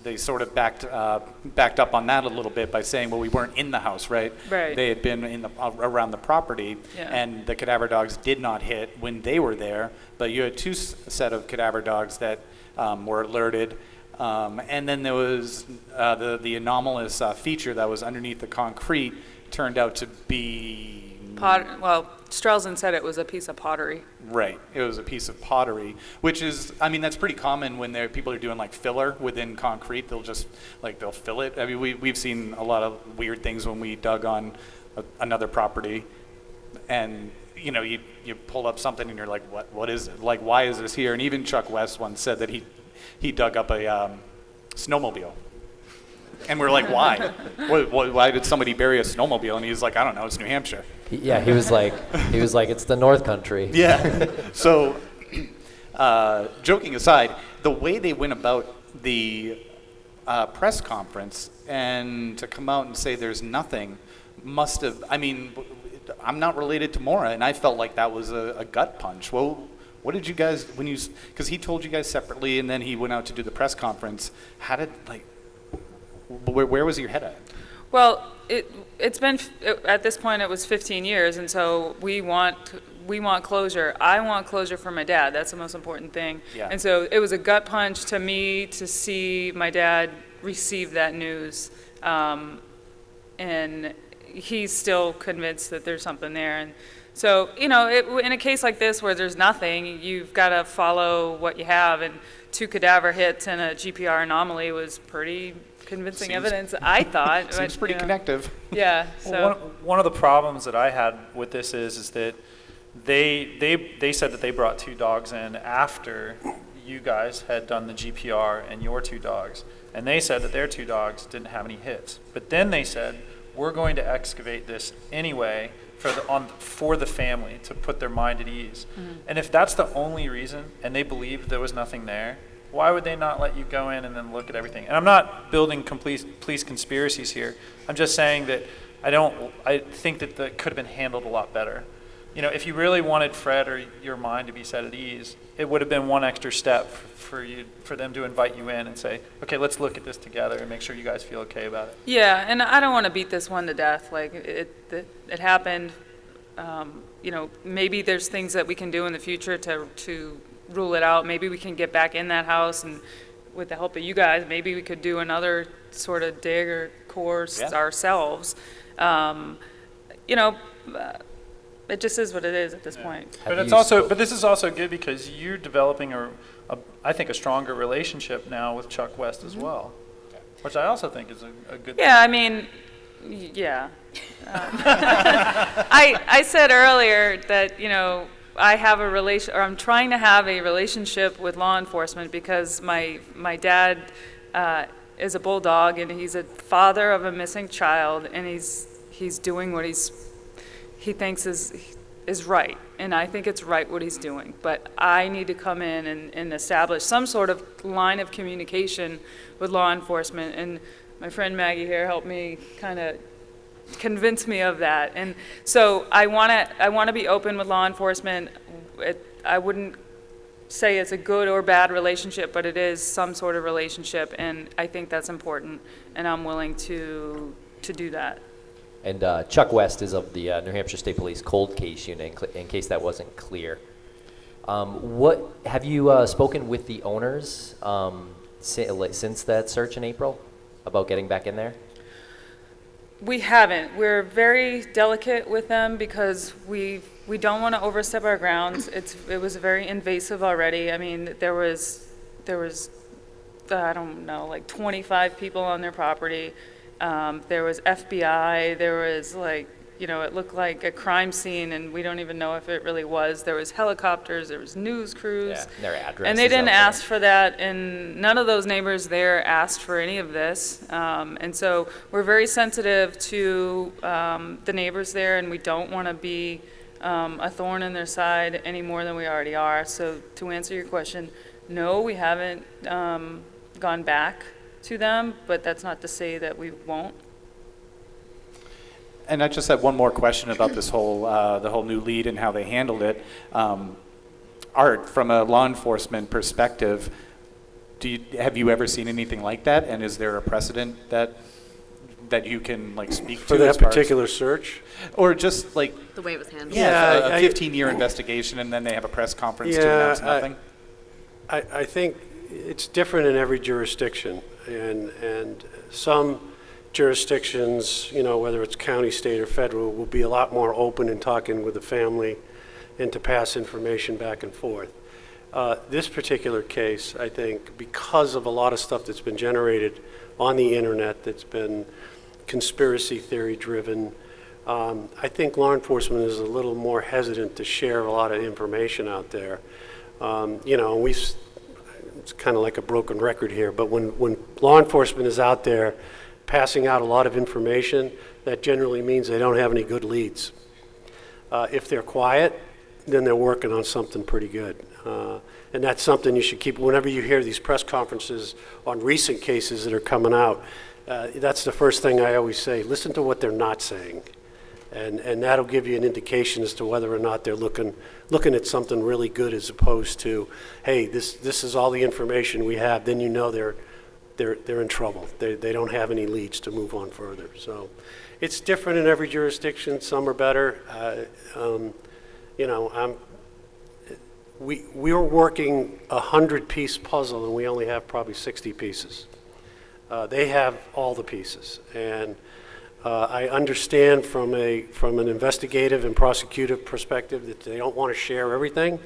they sort of backed up on that a little bit by saying, well, we weren't in the house, right? Right. They had been around the property, Yeah. and the cadaver dogs did not hit when they were there, but you had 2 set of cadaver dogs that were alerted, and then there was the anomalous feature that was underneath the concrete turned out to be Strelzin said it was a piece of pottery. Right. It was a piece of pottery, which is, that's pretty common when people are doing filler within concrete. They'll just they'll fill it. We've seen a lot of weird things when we dug on another property, and you pull up something and you're like, what is it? Why is this here? And even Chuck West once said that he dug up a snowmobile. And we're like, why? Why did somebody bury a snowmobile? And he's like, I don't know, it's New Hampshire. Yeah, he was like, it's the North Country. Yeah. So, joking aside, the way they went about the press conference, and to come out and say there's nothing must have, I mean, I'm not related to Maura, and I felt like that was a gut punch. Well, what did you guys, when you, because he told you guys separately, and then he went out to do the press conference. How did, like, where was your head at? Well, it's been, at this point, it was 15 years, and so we want closure. I want closure for my dad. That's the most important thing. Yeah. And so it was a gut punch to me to see my dad receive that news. And he's still convinced that there's something there. And so, you know, in a case like this where there's nothing, you've got to follow what you have. And 2 cadaver hits and a GPR anomaly was pretty convincing evidence, I thought. Seems pretty connective. Yeah. So Well, one of the problems that I had with this is that they said that they brought 2 dogs in after you guys had done the GPR and your 2 dogs, and they said that their 2 dogs didn't have any hits. But then they said, we're going to excavate this anyway for the family to put their mind at ease. Mm-hmm. And if that's the only reason, and they believed there was nothing there, why would they not let you go in and then look at everything? And I'm not building complete police conspiracies here. I'm just saying that I think that could have been handled a lot better. You know, if you really wanted Fred or your mind to be set at ease, it would have been one extra step for them to invite you in and say, okay, let's look at this together and make sure you guys feel okay about it. yeah, and I don't want to beat this one to death. Like it happened. You know, maybe there's things that we can do in the future to rule it out. Maybe we can get back in that house, and with the help of you guys, maybe we could do another sort of dig or course ourselves. You know, it just is what it is at this point. But this is also good because you're developing I think a stronger relationship now with Chuck West as well, which I also think is a good thing. Yeah, I mean, yeah. I said earlier that, you know, I have I'm trying to have a relationship with law enforcement because my dad is a bulldog, and he's a father of a missing child, and he's doing what he thinks is right, and I think it's right what he's doing. But I need to come in and establish some sort of line of communication with law enforcement, and my friend Maggie here helped me kind of convince me of that. And so I want to be open with law enforcement. I wouldn't say it's a good or bad relationship, but it is some sort of relationship, and I think that's important, and I'm willing to do that. And Chuck West is of the New Hampshire State Police Cold Case Unit, in case that wasn't clear. What have you spoken with the owners since that search in April about getting back in there? We haven't. We're very delicate with them because we don't want to overstep our grounds. It was very invasive already. I mean, there was I don't know, like 25 people on their property. There was FBI. There was, like, you know, it looked like a crime scene, and we don't even know if it really was. There was helicopters. There was news crews. Yeah, and their addresses. And they didn't out ask for that, and none of those neighbors there asked for any of this. And so we're very sensitive to the neighbors there, and we don't want to be a thorn in their side any more than we already are. So to answer your question, no, we haven't gone back to them, but that's not to say that we won't. And I just had one more question about this whole the whole new lead and how they handled it. Art, from a law enforcement perspective, have you ever seen anything like that? And is there a precedent that you can, like, speak for to that particular search, or just like The way it was handled. a 15-year investigation, and then they have a press conference to announce nothing? I think it's different in every jurisdiction, and some jurisdictions, you know, whether it's county, state, or federal, will be a lot more open in talking with the family and to pass information back and forth. This particular case, I think, because of a lot of stuff that's been generated on the internet that's been conspiracy theory driven, I think law enforcement is a little more hesitant to share a lot of information out there. You know, it's kind of like a broken record here, but when law enforcement is out there passing out a lot of information, that generally means they don't have any good leads. If they're quiet, then they're working on something pretty good. And that's something you should keep, whenever you hear these press conferences on recent cases that are coming out, that's the first thing I always say, listen to what they're not saying. And that'll give you an indication as to whether or not they're looking at something really good, as opposed to, hey, this is all the information we have, then you know they're in trouble. They don't have any leads to move on further. So it's different in every jurisdiction. Some are better. We're working a 100-piece puzzle, and we only have probably 60 pieces. They have all the pieces, and I understand from an investigative and prosecutive perspective that they don't want to share everything,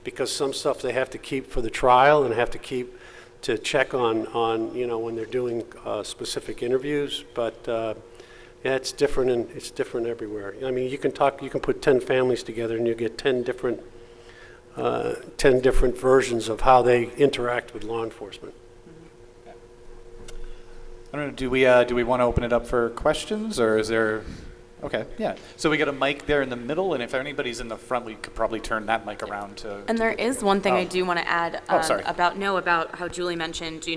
because some stuff they have to keep for the trial and have to keep to check on when they're doing specific interviews. But yeah, it's different, and it's different everywhere. I mean, you can put 10 families together, and you get 10 different versions of how they interact with law enforcement. I don't know, do we want to open it up for questions, or is there? Okay, yeah. So we got a mic there in the middle, and if anybody's in the front, we could probably turn that mic around to. And there is one thing I do want to add sorry. about how Julie mentioned,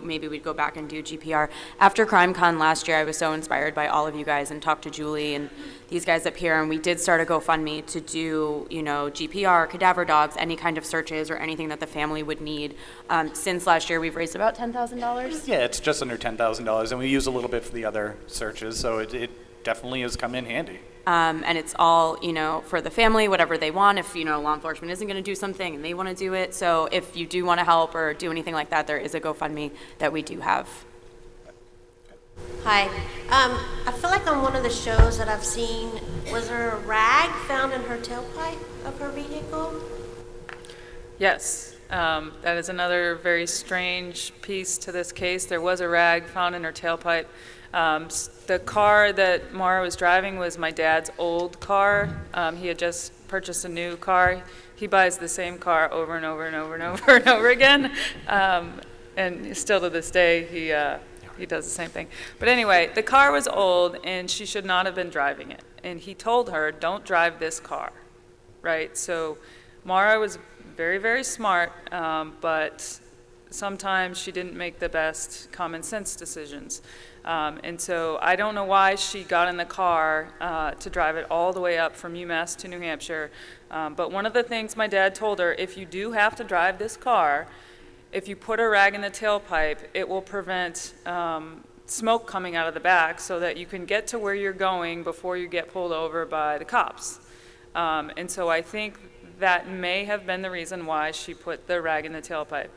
maybe we'd go back and do GPR. After CrimeCon last year, I was so inspired by all of you guys and talked to Julie and these guys up here, and we did start a GoFundMe to do, GPR, cadaver dogs, any kind of searches or anything that the family would need. Since last year, we've raised about $10,000. Yeah, it's just under $10,000, and we use a little bit for the other searches, so it definitely has come in handy. And it's all, for the family, whatever they want. If, law enforcement isn't going to do something and they want to do it. So if you do want to help or do anything like that, there is a GoFundMe that we do have. Hi. I feel like on one of the shows that I've seen, was there a rag found in her tailpipe of her vehicle? Yes, that is another very strange piece to this case. There was a rag found in her tailpipe. The car that Maura was driving was my dad's old car. He had just purchased a new car. He buys the same car over and over and over and over and over again. And still to this day, he does the same thing. But anyway, the car was old, and she should not have been driving it. And he told her, don't drive this car, right? So Maura was very, very smart, but sometimes she didn't make the best common sense decisions. And so I don't know why she got in the car to drive it all the way up from UMass to New Hampshire. But one of the things my dad told her, if you do have to drive this car, if you put a rag in the tailpipe, it will prevent smoke coming out of the back so that you can get to where you're going before you get pulled over by the cops. And so I think that may have been the reason why she put the rag in the tailpipe.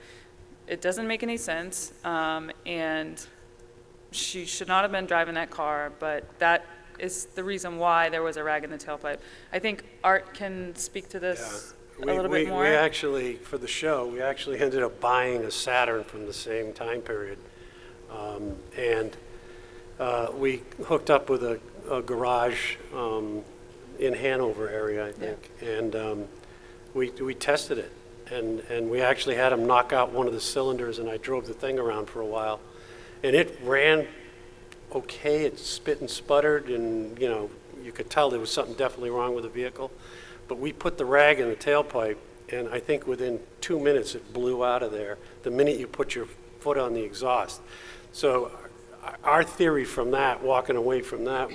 It doesn't make any sense, and she should not have been driving that car, but that is the reason why there was a rag in the tailpipe. I think Art can speak to this a little bit more. We actually, for the show, we actually ended up buying a Saturn from the same time period. And we hooked up with a garage in Hanover area, I think. Yeah. And we tested it. And we actually had him knock out one of the cylinders, and I drove the thing around for a while. And it ran okay. It spit and sputtered, and you could tell there was something definitely wrong with the vehicle. But we put the rag in the tailpipe, and I think within 2 minutes it blew out of there the minute you put your foot on the exhaust. So our theory from that, walking away from that,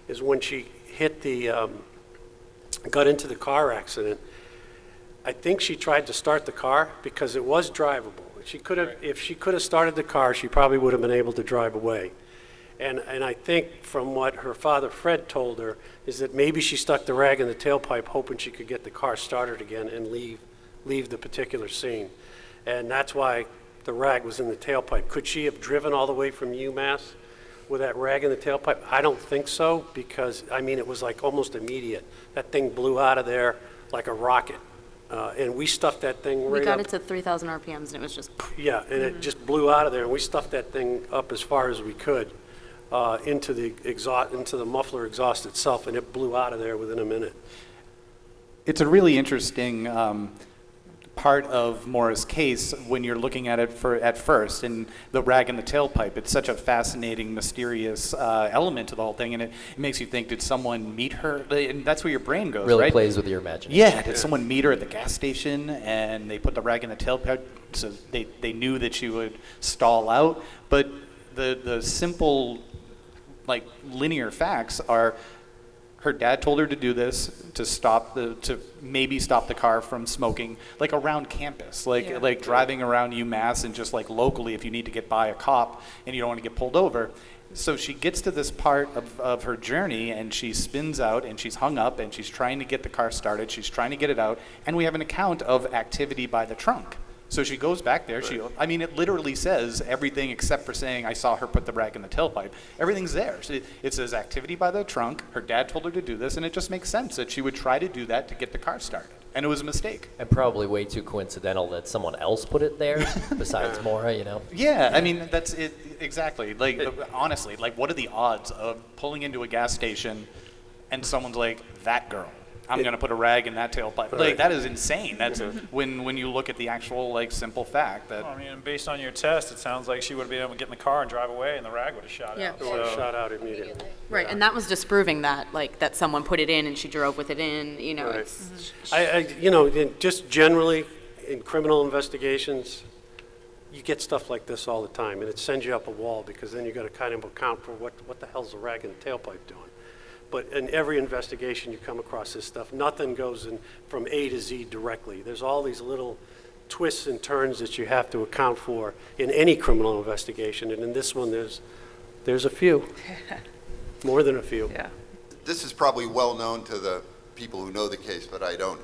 is when she hit got into the car accident, I think she tried to start the car because it was drivable. She could have, if she could have started the car, she probably would have been able to drive away. And I think from what her father Fred told her is that maybe she stuck the rag in the tailpipe hoping she could get the car started again and leave the particular scene. And that's why the rag was in the tailpipe. Could she have driven all the way from UMass with that rag in the tailpipe? I don't think so, because it was like almost immediate. That thing blew out of there like a rocket. And we stuffed that thing right up. We got it to 3,000 RPMs, and it was just... Yeah, and it just blew out of there, and we stuffed that thing up as far as we could into the muffler exhaust itself, and it blew out of there within a minute. It's a really interesting part of Maura's case when you're looking at it at first, and the rag in the tailpipe. It's such a fascinating, mysterious element to the whole thing, and it makes you think, did someone meet her? And that's where your brain goes, Really right? plays with your imagination. Yeah, did someone meet her at the gas station and they put the rag in the tailpipe so they knew that she would stall out? But the simple, like, linear facts are, her dad told her to do this to maybe stop the car from smoking, like, around campus, like driving around UMass and just like locally if you need to get by a cop and you don't want to get pulled over. So she gets to this part of her journey and she spins out and she's hung up and she's trying to get the car started. She's trying to get it out, and we have an account of activity by the trunk. So she goes back there. It literally says everything except for saying, I saw her put the rag in the tailpipe. Everything's there. It says activity by the trunk. Her dad told her to do this, and it just makes sense that she would try to do that to get the car started. And it was a mistake. And probably way too coincidental that someone else put it there besides Maura, Yeah, I mean, that's it exactly. Like, honestly, like, what are the odds of pulling into a gas station and someone's like, that girl? I'm going to put a rag in that tailpipe. Like, that is insane. That's when you look at the actual, like, simple fact that. I mean, based on your test, it sounds like she would have been able to get in the car and drive away, and the rag would have shot Yeah. out. It would have shot out immediately. Right, and that was disproving that, like, that someone put it in and she drove with it in, Right. it's. Just generally in criminal investigations, you get stuff like this all the time, and it sends you up a wall because then you got to kind of account for what the hell's the rag in the tailpipe doing. But in every investigation you come across this stuff, nothing goes in from A to Z directly. There's all these little twists and turns that you have to account for in any criminal investigation, and in this one there's a few, more than a few. Yeah. This is probably well known to the people who know the case, but I don't.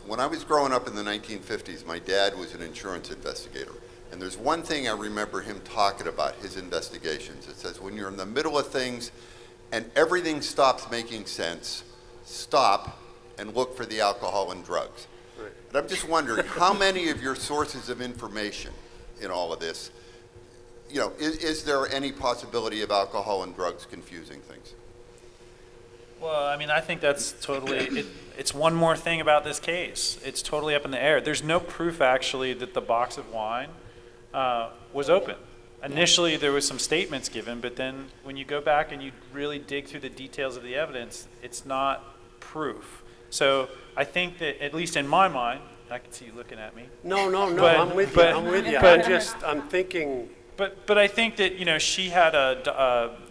When I was growing up in the 1950s, my dad was an insurance investigator. And there's one thing I remember him talking about, his investigations. It says, when you're in the middle of things and everything stops making sense, stop and look for the alcohol and drugs. Right. And I'm just wondering, how many of your sources of information in all of this, is there any possibility of alcohol and drugs confusing things? Well, I mean, I think that's totally, it's one more thing about this case. It's totally up in the air. There's no proof, actually, that the box of wine was open. Initially, there was some statements given, but then when you go back and you really dig through the details of the evidence, it's not proof. So I think that, at least in my mind, I can see you looking at me. No, But- I'm with but- you. but- I'm thinking. But I think that, she had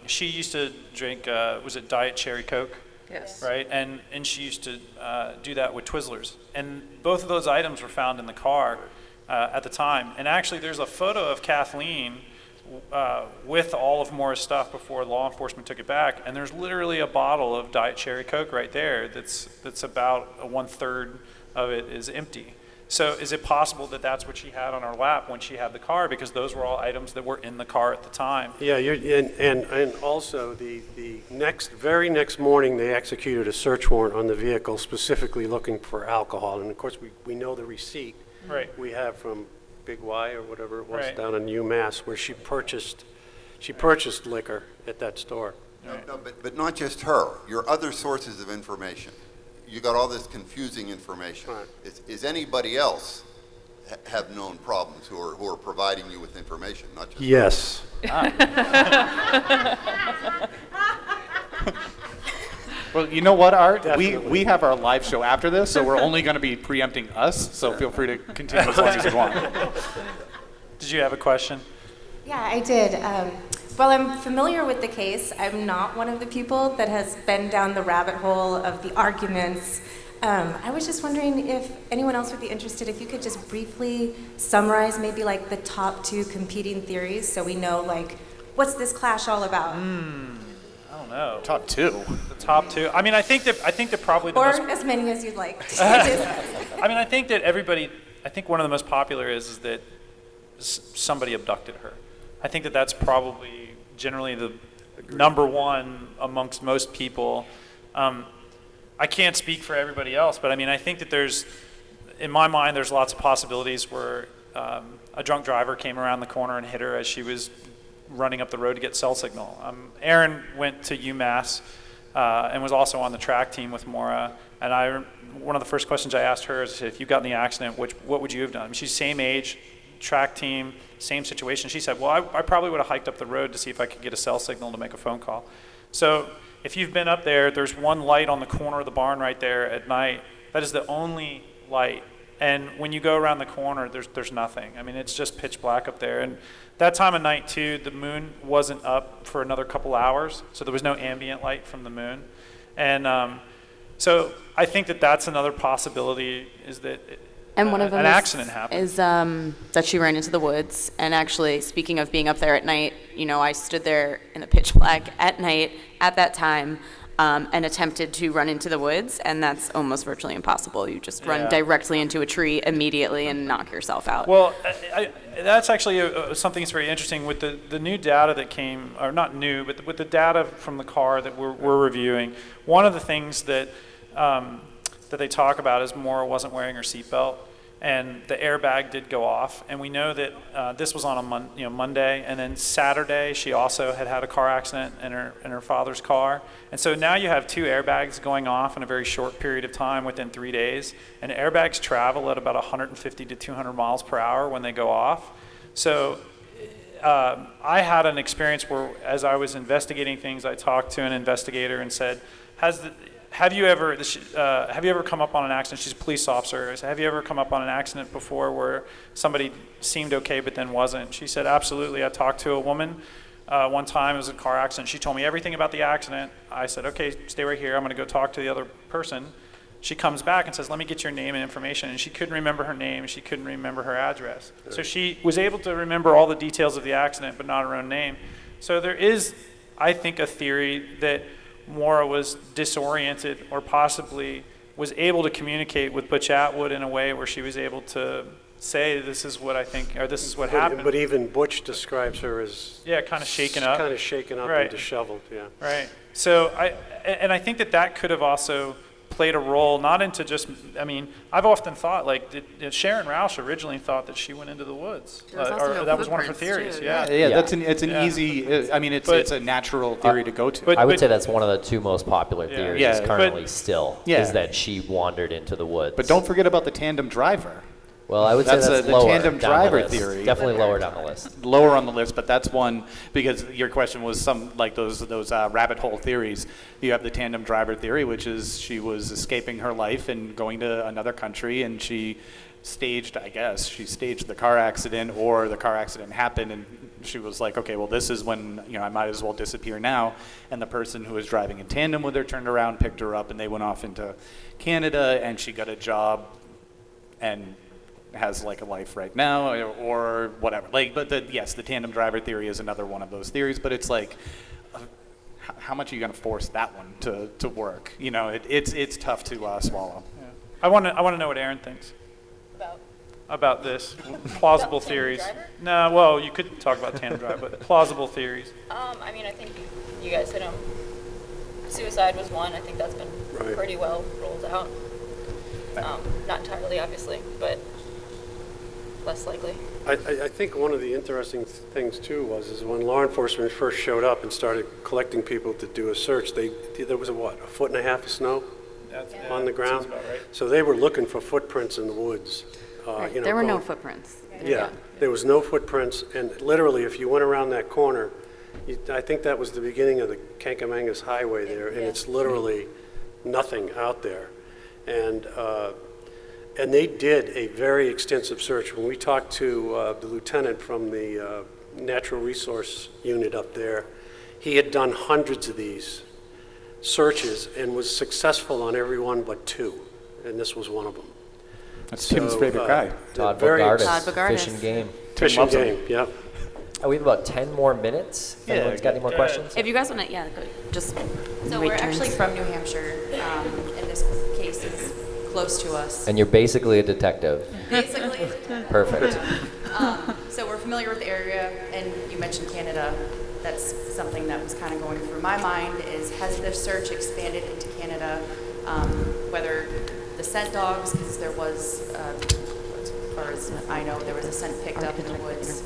she used to drink, was it Diet Cherry Coke? Yes. Right, and she used to do that with Twizzlers, and both of those items were found in the car at the time. And actually, there's a photo of Kathleen with all of Maura's stuff before law enforcement took it back, and there's literally a bottle of Diet Cherry Coke right there that's about 1/3 of it is empty. So is it possible that that's what she had on her lap when she had the car, because those were all items that were in the car at the time? Yeah, and also the very next morning they executed a search warrant on the vehicle specifically looking for alcohol, and of course we know the receipt Right. we have from Big Y or whatever it was Right. down in UMass where she purchased liquor at that store. No, but not just her, your other sources of information. You got all this confusing information. Right. Is anybody else have known problems who are providing you with information, not just Yes. Well, you know what, Art? Definitely. We have our live show after this, so we're only going to be preempting us, so feel free to continue as long as you want. Did you have a question? Yeah, I did. Well, I'm familiar with the case. I'm not one of the people that has been down the rabbit hole of the arguments. I was just wondering if anyone else would be interested, if you could just briefly summarize maybe like the top 2 competing theories so we know like what's this clash all about? I don't know. Top 2. The top 2. I mean, I think that probably the Or most. as many as you'd like. I mean, I think that I think one of the most popular is that somebody abducted her. I think that that's probably generally the number one amongst most people. I can't speak for everybody else, but I mean, I think that in my mind, there's lots of possibilities where a drunk driver came around the corner and hit her as she was running up the road to get cell signal. Aaron went to UMass and was also on the track team with Maura, and I one of the first questions I asked her is, if you got in the accident, what would you have done? She's same age, track team, same situation. She said, well, I probably would have hiked up the road to see if I could get a cell signal to make a phone call. So if you've been up there, there's one light on the corner of the barn right there at night. That is the only light. And when you go around the corner, there's nothing. I mean, it's just pitch black up there. And that time of night, too, the moon wasn't up for another couple hours, so there was no ambient light from the moon. And so I think that's another possibility, is that And one of them an accident happened. is that she ran into the woods. And actually, speaking of being up there at night, I stood there in the pitch black at night at that time and attempted to run into the woods, and that's almost virtually impossible. You just run directly into a tree immediately and knock yourself out. Well, that's actually something that's very interesting with the new data that came, or not new, but with the data from the car that we're reviewing. One of the things that they talk about is Maura wasn't wearing her seatbelt, and the airbag did go off. And we know that this was on a Monday, and then Saturday she also had a car accident in her father's car. And so now you have 2 airbags going off in a very short period of time within 3 days. And airbags travel at about 150 to 200 miles per hour when they go off. So I had an experience where, as I was investigating things, I talked to an investigator and said, have you ever come up on an accident? She's a police officer. I said, have you ever come up on an accident before where somebody seemed okay but then wasn't? She said, absolutely. I talked to a woman one time. It was a car accident. She told me everything about the accident. I said, okay, stay right here. I'm going to go talk to the other person. She comes back and says, let me get your name and information. And she couldn't remember her name. She couldn't remember her address. So she was able to remember all the details of the accident but not her own name. So there is, I think, a theory that Maura was disoriented, or possibly was able to communicate with Butch Atwood in a way where she was able to say, this is what I think, or this is what happened. But even Butch describes her as kind of shaken up. Kind of shaken up Right. and disheveled, yeah. Right. So I think that could have also played a role, not into just, I mean, I've often thought, like, Sharon Roush originally thought that she went into the woods. There was also no that was one of her footprints, theories, too, yeah. Yeah, it's an easy, I mean, it's a natural theory to go to. I would say that's one of the 2 most popular theories Yeah, currently still, Yeah. is that she wandered into the woods. But don't forget about the tandem driver. Well, I would say that's the lower tandem down the driver list. theory. Definitely lower down the list. Lower on the list, but that's one, because your question was some, like those rabbit hole theories. You have the tandem driver theory, which is she was escaping her life and going to another country, and she staged the car accident, or the car accident happened, and she was like, okay, well, this is when, I might as well disappear now. And the person who was driving in tandem with her turned around, picked her up, and they went off into Canada, and she got a job and has like a life right now, or whatever. But the tandem driver theory is another one of those theories. But it's like, how much are you going to force that one to work? It's tough to swallow. Yeah. I want to know what Aaron thinks about this plausible theories. No, well, you could talk about tandem drive, but plausible theories. I mean, I think you guys hit them. Suicide was one. I think that's been pretty well rolled out. Not entirely, obviously, but less likely. I think one of the interesting things too is when law enforcement first showed up and started collecting people to do a search, there was a 1.5 foot of snow on the ground. About right. So they were looking for footprints in the woods. There were no footprints. Yeah, there was no footprints, and literally, if you went around that corner, I think that was the beginning of the Kankamangas Highway there, and it's literally nothing out there. And they did a very extensive search. When we talked to the lieutenant from the Natural Resource Unit up there, he had done hundreds of these searches and was successful on every one but 2, and this was one of them. That's Tim's favorite guy. Todd Todd Bogardus, Bogardus. Fish and Game. Fishing game, yeah. We have about 10 more minutes. If anyone's got any more questions? If you guys want to, just So wait we're turns. actually from New Hampshire, and this case is close to us. And you're basically a detective. Basically. Perfect. So we're familiar with the area, and you mentioned Canada. That's something that was kind of going through my mind is, has the search expanded into Canada, whether the scent dogs, because there was, as far as I know, there was a scent picked up in the woods,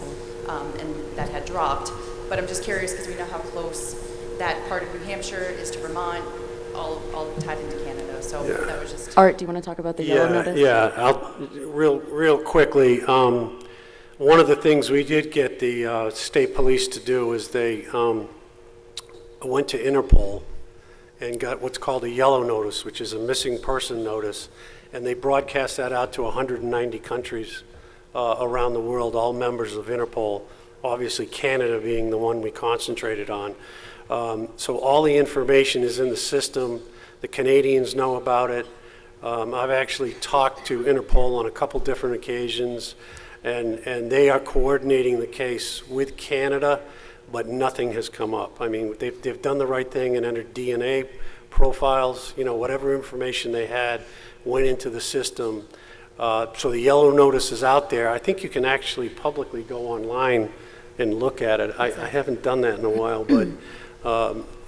and that had dropped. But I'm just curious because we know how close that part of New Hampshire is to Vermont, all tied into Canada. So Yeah. that was just. Art, do you want to talk about the yellow notice? Real quickly. One of the things we did get the state police to do is they went to Interpol and got what's called a yellow notice, which is a missing person notice, and they broadcast that out to 190 countries around the world, all members of Interpol, obviously Canada being the one we concentrated on. So all the information is in the system. The Canadians know about it. I've actually talked to Interpol on a couple different occasions, and they are coordinating the case with Canada, but nothing has come up. I mean, they've done the right thing and entered DNA profiles, whatever information they had went into the system. So the yellow notice is out there. I think you can actually publicly go online and look at it. I haven't done that in a while, but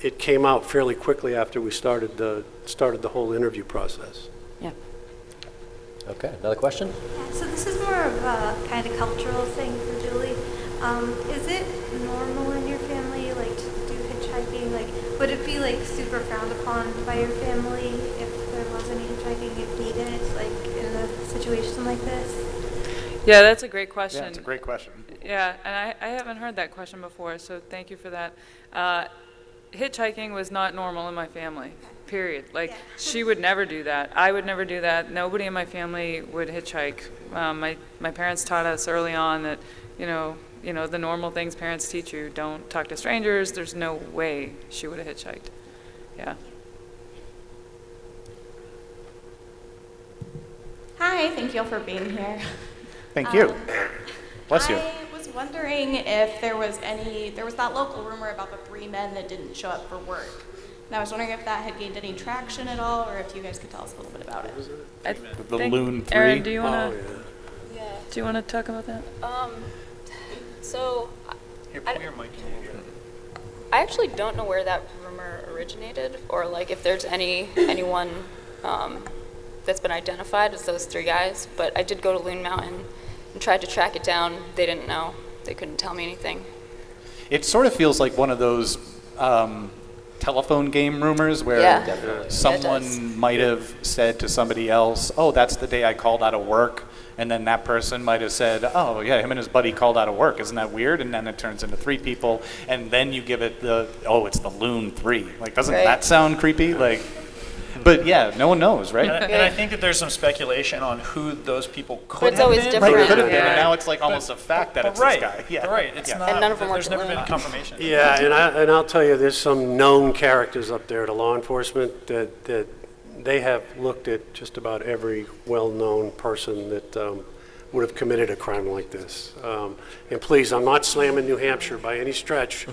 it came out fairly quickly after we started the whole interview process. Yeah. Okay, another question? Yeah, so this is more of a kind of cultural thing for Julie. Is it normal in your family, like, to do hitchhiking? Like, would it be, like, super frowned upon by your family if there was any hitchhiking if needed, like, in a situation like this? Yeah, that's a great question. Yeah, it's a great question. Yeah, and I haven't heard that question before, so thank you for that. Hitchhiking was not normal in my family, period. Like, she would never do that. I would never do that. Nobody in my family would hitchhike. My parents taught us early on that, the normal things parents teach you. Don't talk to strangers. There's no way she would have hitchhiked. Yeah. Hi, thank you all for being here. Thank you. Bless you. I was wondering if there was that local rumor about the 3 men that didn't show up for work. And I was wondering if that had gained any traction at all, or if you guys could tell us a little bit about it. The Loon 3. Erin, do you want to? Yeah. Do you want to talk about that? So Here, pull your mic in a little bit. I actually don't know where that rumor originated, or like if there's anyone that's been identified as those 3 guys. But I did go to Loon Mountain and tried to track it down. They didn't know. They couldn't tell me anything. It sort of feels like one of those telephone game rumors where Yeah. someone might have said to somebody else, "Oh, that's the day I called out of work," and then that person might have said, "Oh, yeah, him and his buddy called out of work. Isn't that weird?" And then it turns into 3 people, and then you give it it's the Loon 3. Like, doesn't that sound creepy? Like, but yeah, no one knows, right? And I think that there's some speculation on who those people could But it's have always been. different. Right, could have been, Yeah. and now it's like almost a fact that it's right, this guy. Yeah, right. It's not. And none of them There's work never at been Loon. confirmation. Yeah, and I'll tell you, there's some known characters up there to law enforcement that they have looked at just about every well-known person that would have committed a crime like this. And please, I'm not slamming New Hampshire by any stretch.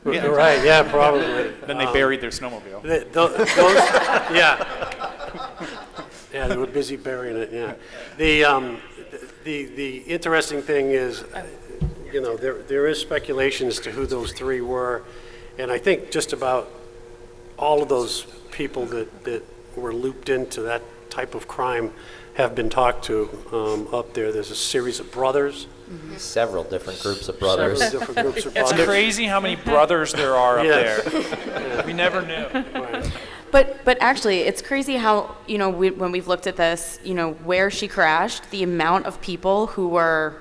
Yeah. Right, yeah, probably. Then they buried their snowmobile. Yeah, they were busy burying it, yeah. The interesting thing is, there is speculation as to who those 3 were, and I think just about all of those people that were looped into that type of crime have been talked to up there. There's a series of brothers. Several different groups of brothers. Several different groups of It's brothers. crazy how many brothers there are up Yes. there. We never knew. Right. But actually, it's crazy how, when we've looked at this, where she crashed, the amount of people who were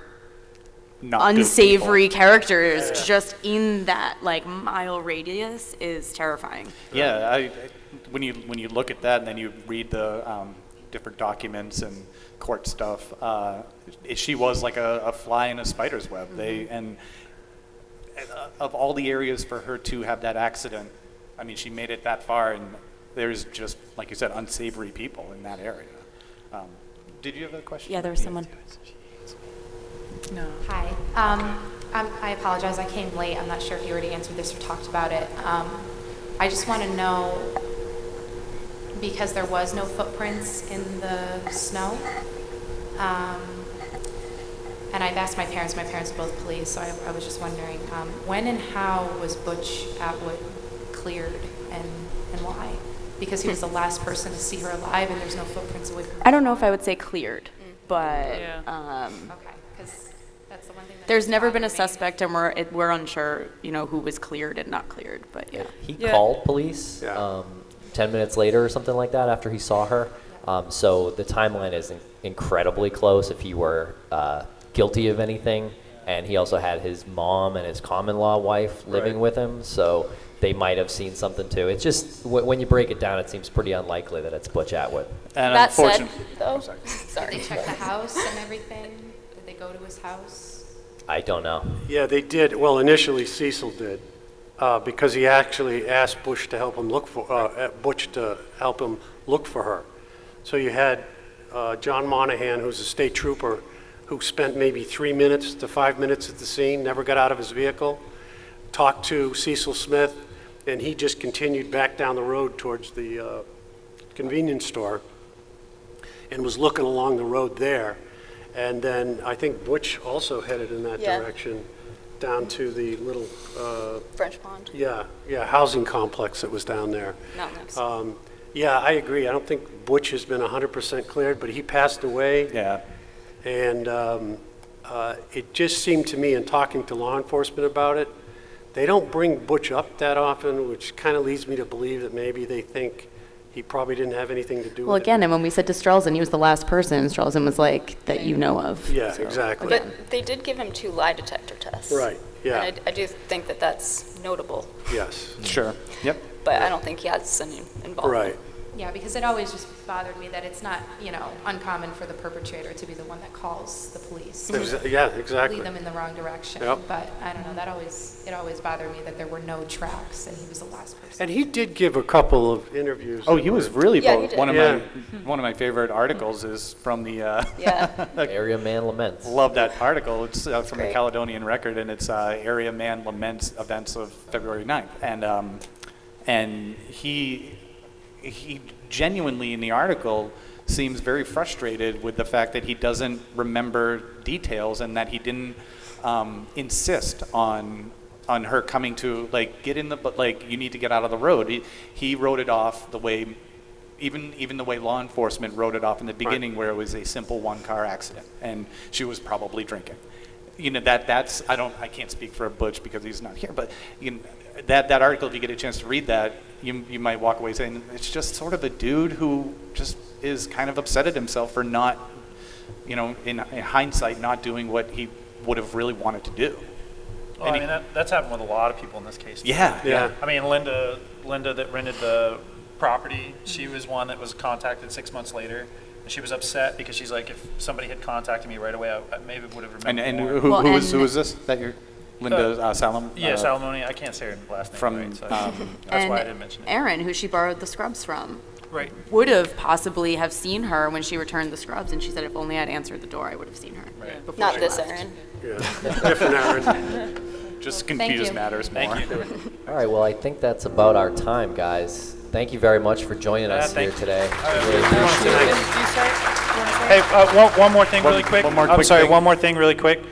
Not good unsavory people. characters just in that, mile radius is terrifying. Yeah, when you look at that and then you read the different documents and court stuff, she was like a fly in a spider's web. And of all the areas for her to have that accident, I mean, she made it that far, and there's just, like you said, unsavory people in that area. Did you have a question? Yeah, there was someone. No. Hi. I apologize. I came late. I'm not sure if you already answered this or talked about it. I just want to know, because there was no footprints in the snow, and I've asked my parents. My parents are both police, so I was just wondering, when and how was Butch Atwood cleared, and why? Because he was the last person to see her alive, and there's no footprints away from her. I don't know if I would say cleared, but Okay, because that's the one thing that there's never been a suspect, and we're unsure, who was cleared and not cleared. But yeah, He called police 10 minutes later or something like that after he saw her. So the timeline is incredibly close if he were guilty of anything. And he also had his mom and his common-law wife living with him, so they might have seen something too. It's just, when you break it down, it seems pretty unlikely that it's Butch Atwood. And that said, though, Did they check the house and everything? Did they go to his house? I don't know. Yeah, they did. Well, initially Cecil did, because he actually asked Butch to help him look for her. So you had John Monahan, who's a state trooper, who spent maybe 3 minutes to 5 minutes at the scene, never got out of his vehicle, talked to Cecil Smith, and he just continued back down the road towards the convenience store and was looking along the road there. And then I think Butch also headed in that direction down to the little French Pond. Housing complex that was down there. Not next. Yeah, I agree. I don't think Butch has been 100% cleared, but he passed away. Yeah. And it just seemed to me, in talking to law enforcement about it, they don't bring Butch up that often, which kind of leads me to believe that maybe they think he probably didn't have anything to do Well, with again, and when we said to Strelzin, he was the last person, Strelzin was like, that you know of. it. Yeah, exactly. But they did give him 2 lie detector tests. Right, yeah. And I do think that that's notable, Yes. Sure. Yep. but I don't think he has any involvement. Right. Yeah, because it always just bothered me that it's not, uncommon for the perpetrator to be the one that calls the police. Yeah, exactly. Lead them in the wrong direction. Yep. But I don't know, it always bothered me that there were no tracks and he was the last person. And he did give a couple of interviews. Oh, he was really Yeah, bold. he did. One of my favorite articles is from the Area Man Laments. Love that article. It's from the great. Caledonian Record, and it's Area Man Laments events of February 9th. And he genuinely in the article seems very frustrated with the fact that he doesn't remember details and that he didn't insist on her coming to get in the you need to get out of the road. He wrote it off the way even the way law enforcement wrote it off in the beginning, where it was a simple 1-car accident and she was probably drinking. That's I can't speak for Butch because he's not here, but that article, if you get a chance to read that, you might walk away saying it's just sort of a dude who just is kind of upset at himself for not, in hindsight, not doing what he would have really wanted to do. Well, I mean, that's happened with a lot of people in this case. Yeah. I mean, Linda that rented the property, she was one that was contacted 6 months later. And she was upset because she's like, if somebody had contacted me right away, I maybe would have remembered more. Who was this? That you're Linda Salom? Yeah, Salomoni. I can't say her last name. From right, so that's why I didn't mention it. Aaron, who she borrowed the scrubs from, Right. would have possibly have seen her when she returned the scrubs, and she said, if only I'd answered the door, I would have seen her. Right. before Not she this left. Aaron. Yeah, different Aaron. Just confuse matters more. Thank you. All right, well, I think that's about our time, guys. Thank you very much for joining us here today. Really appreciate it. Hey, one more thing really quick. One more thing really quick.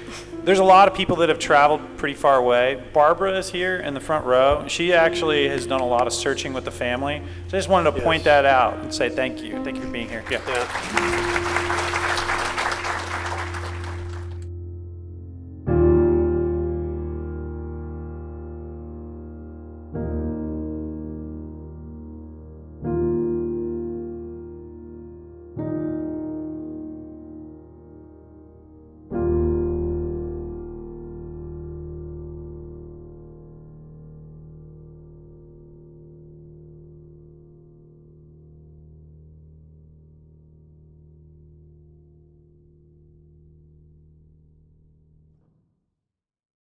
There's a lot of people that have traveled pretty far away. Barbara is here in the front row. She actually has done a lot of searching with the family. So I just wanted to point that out and say thank you. Thank you for being here. Yeah.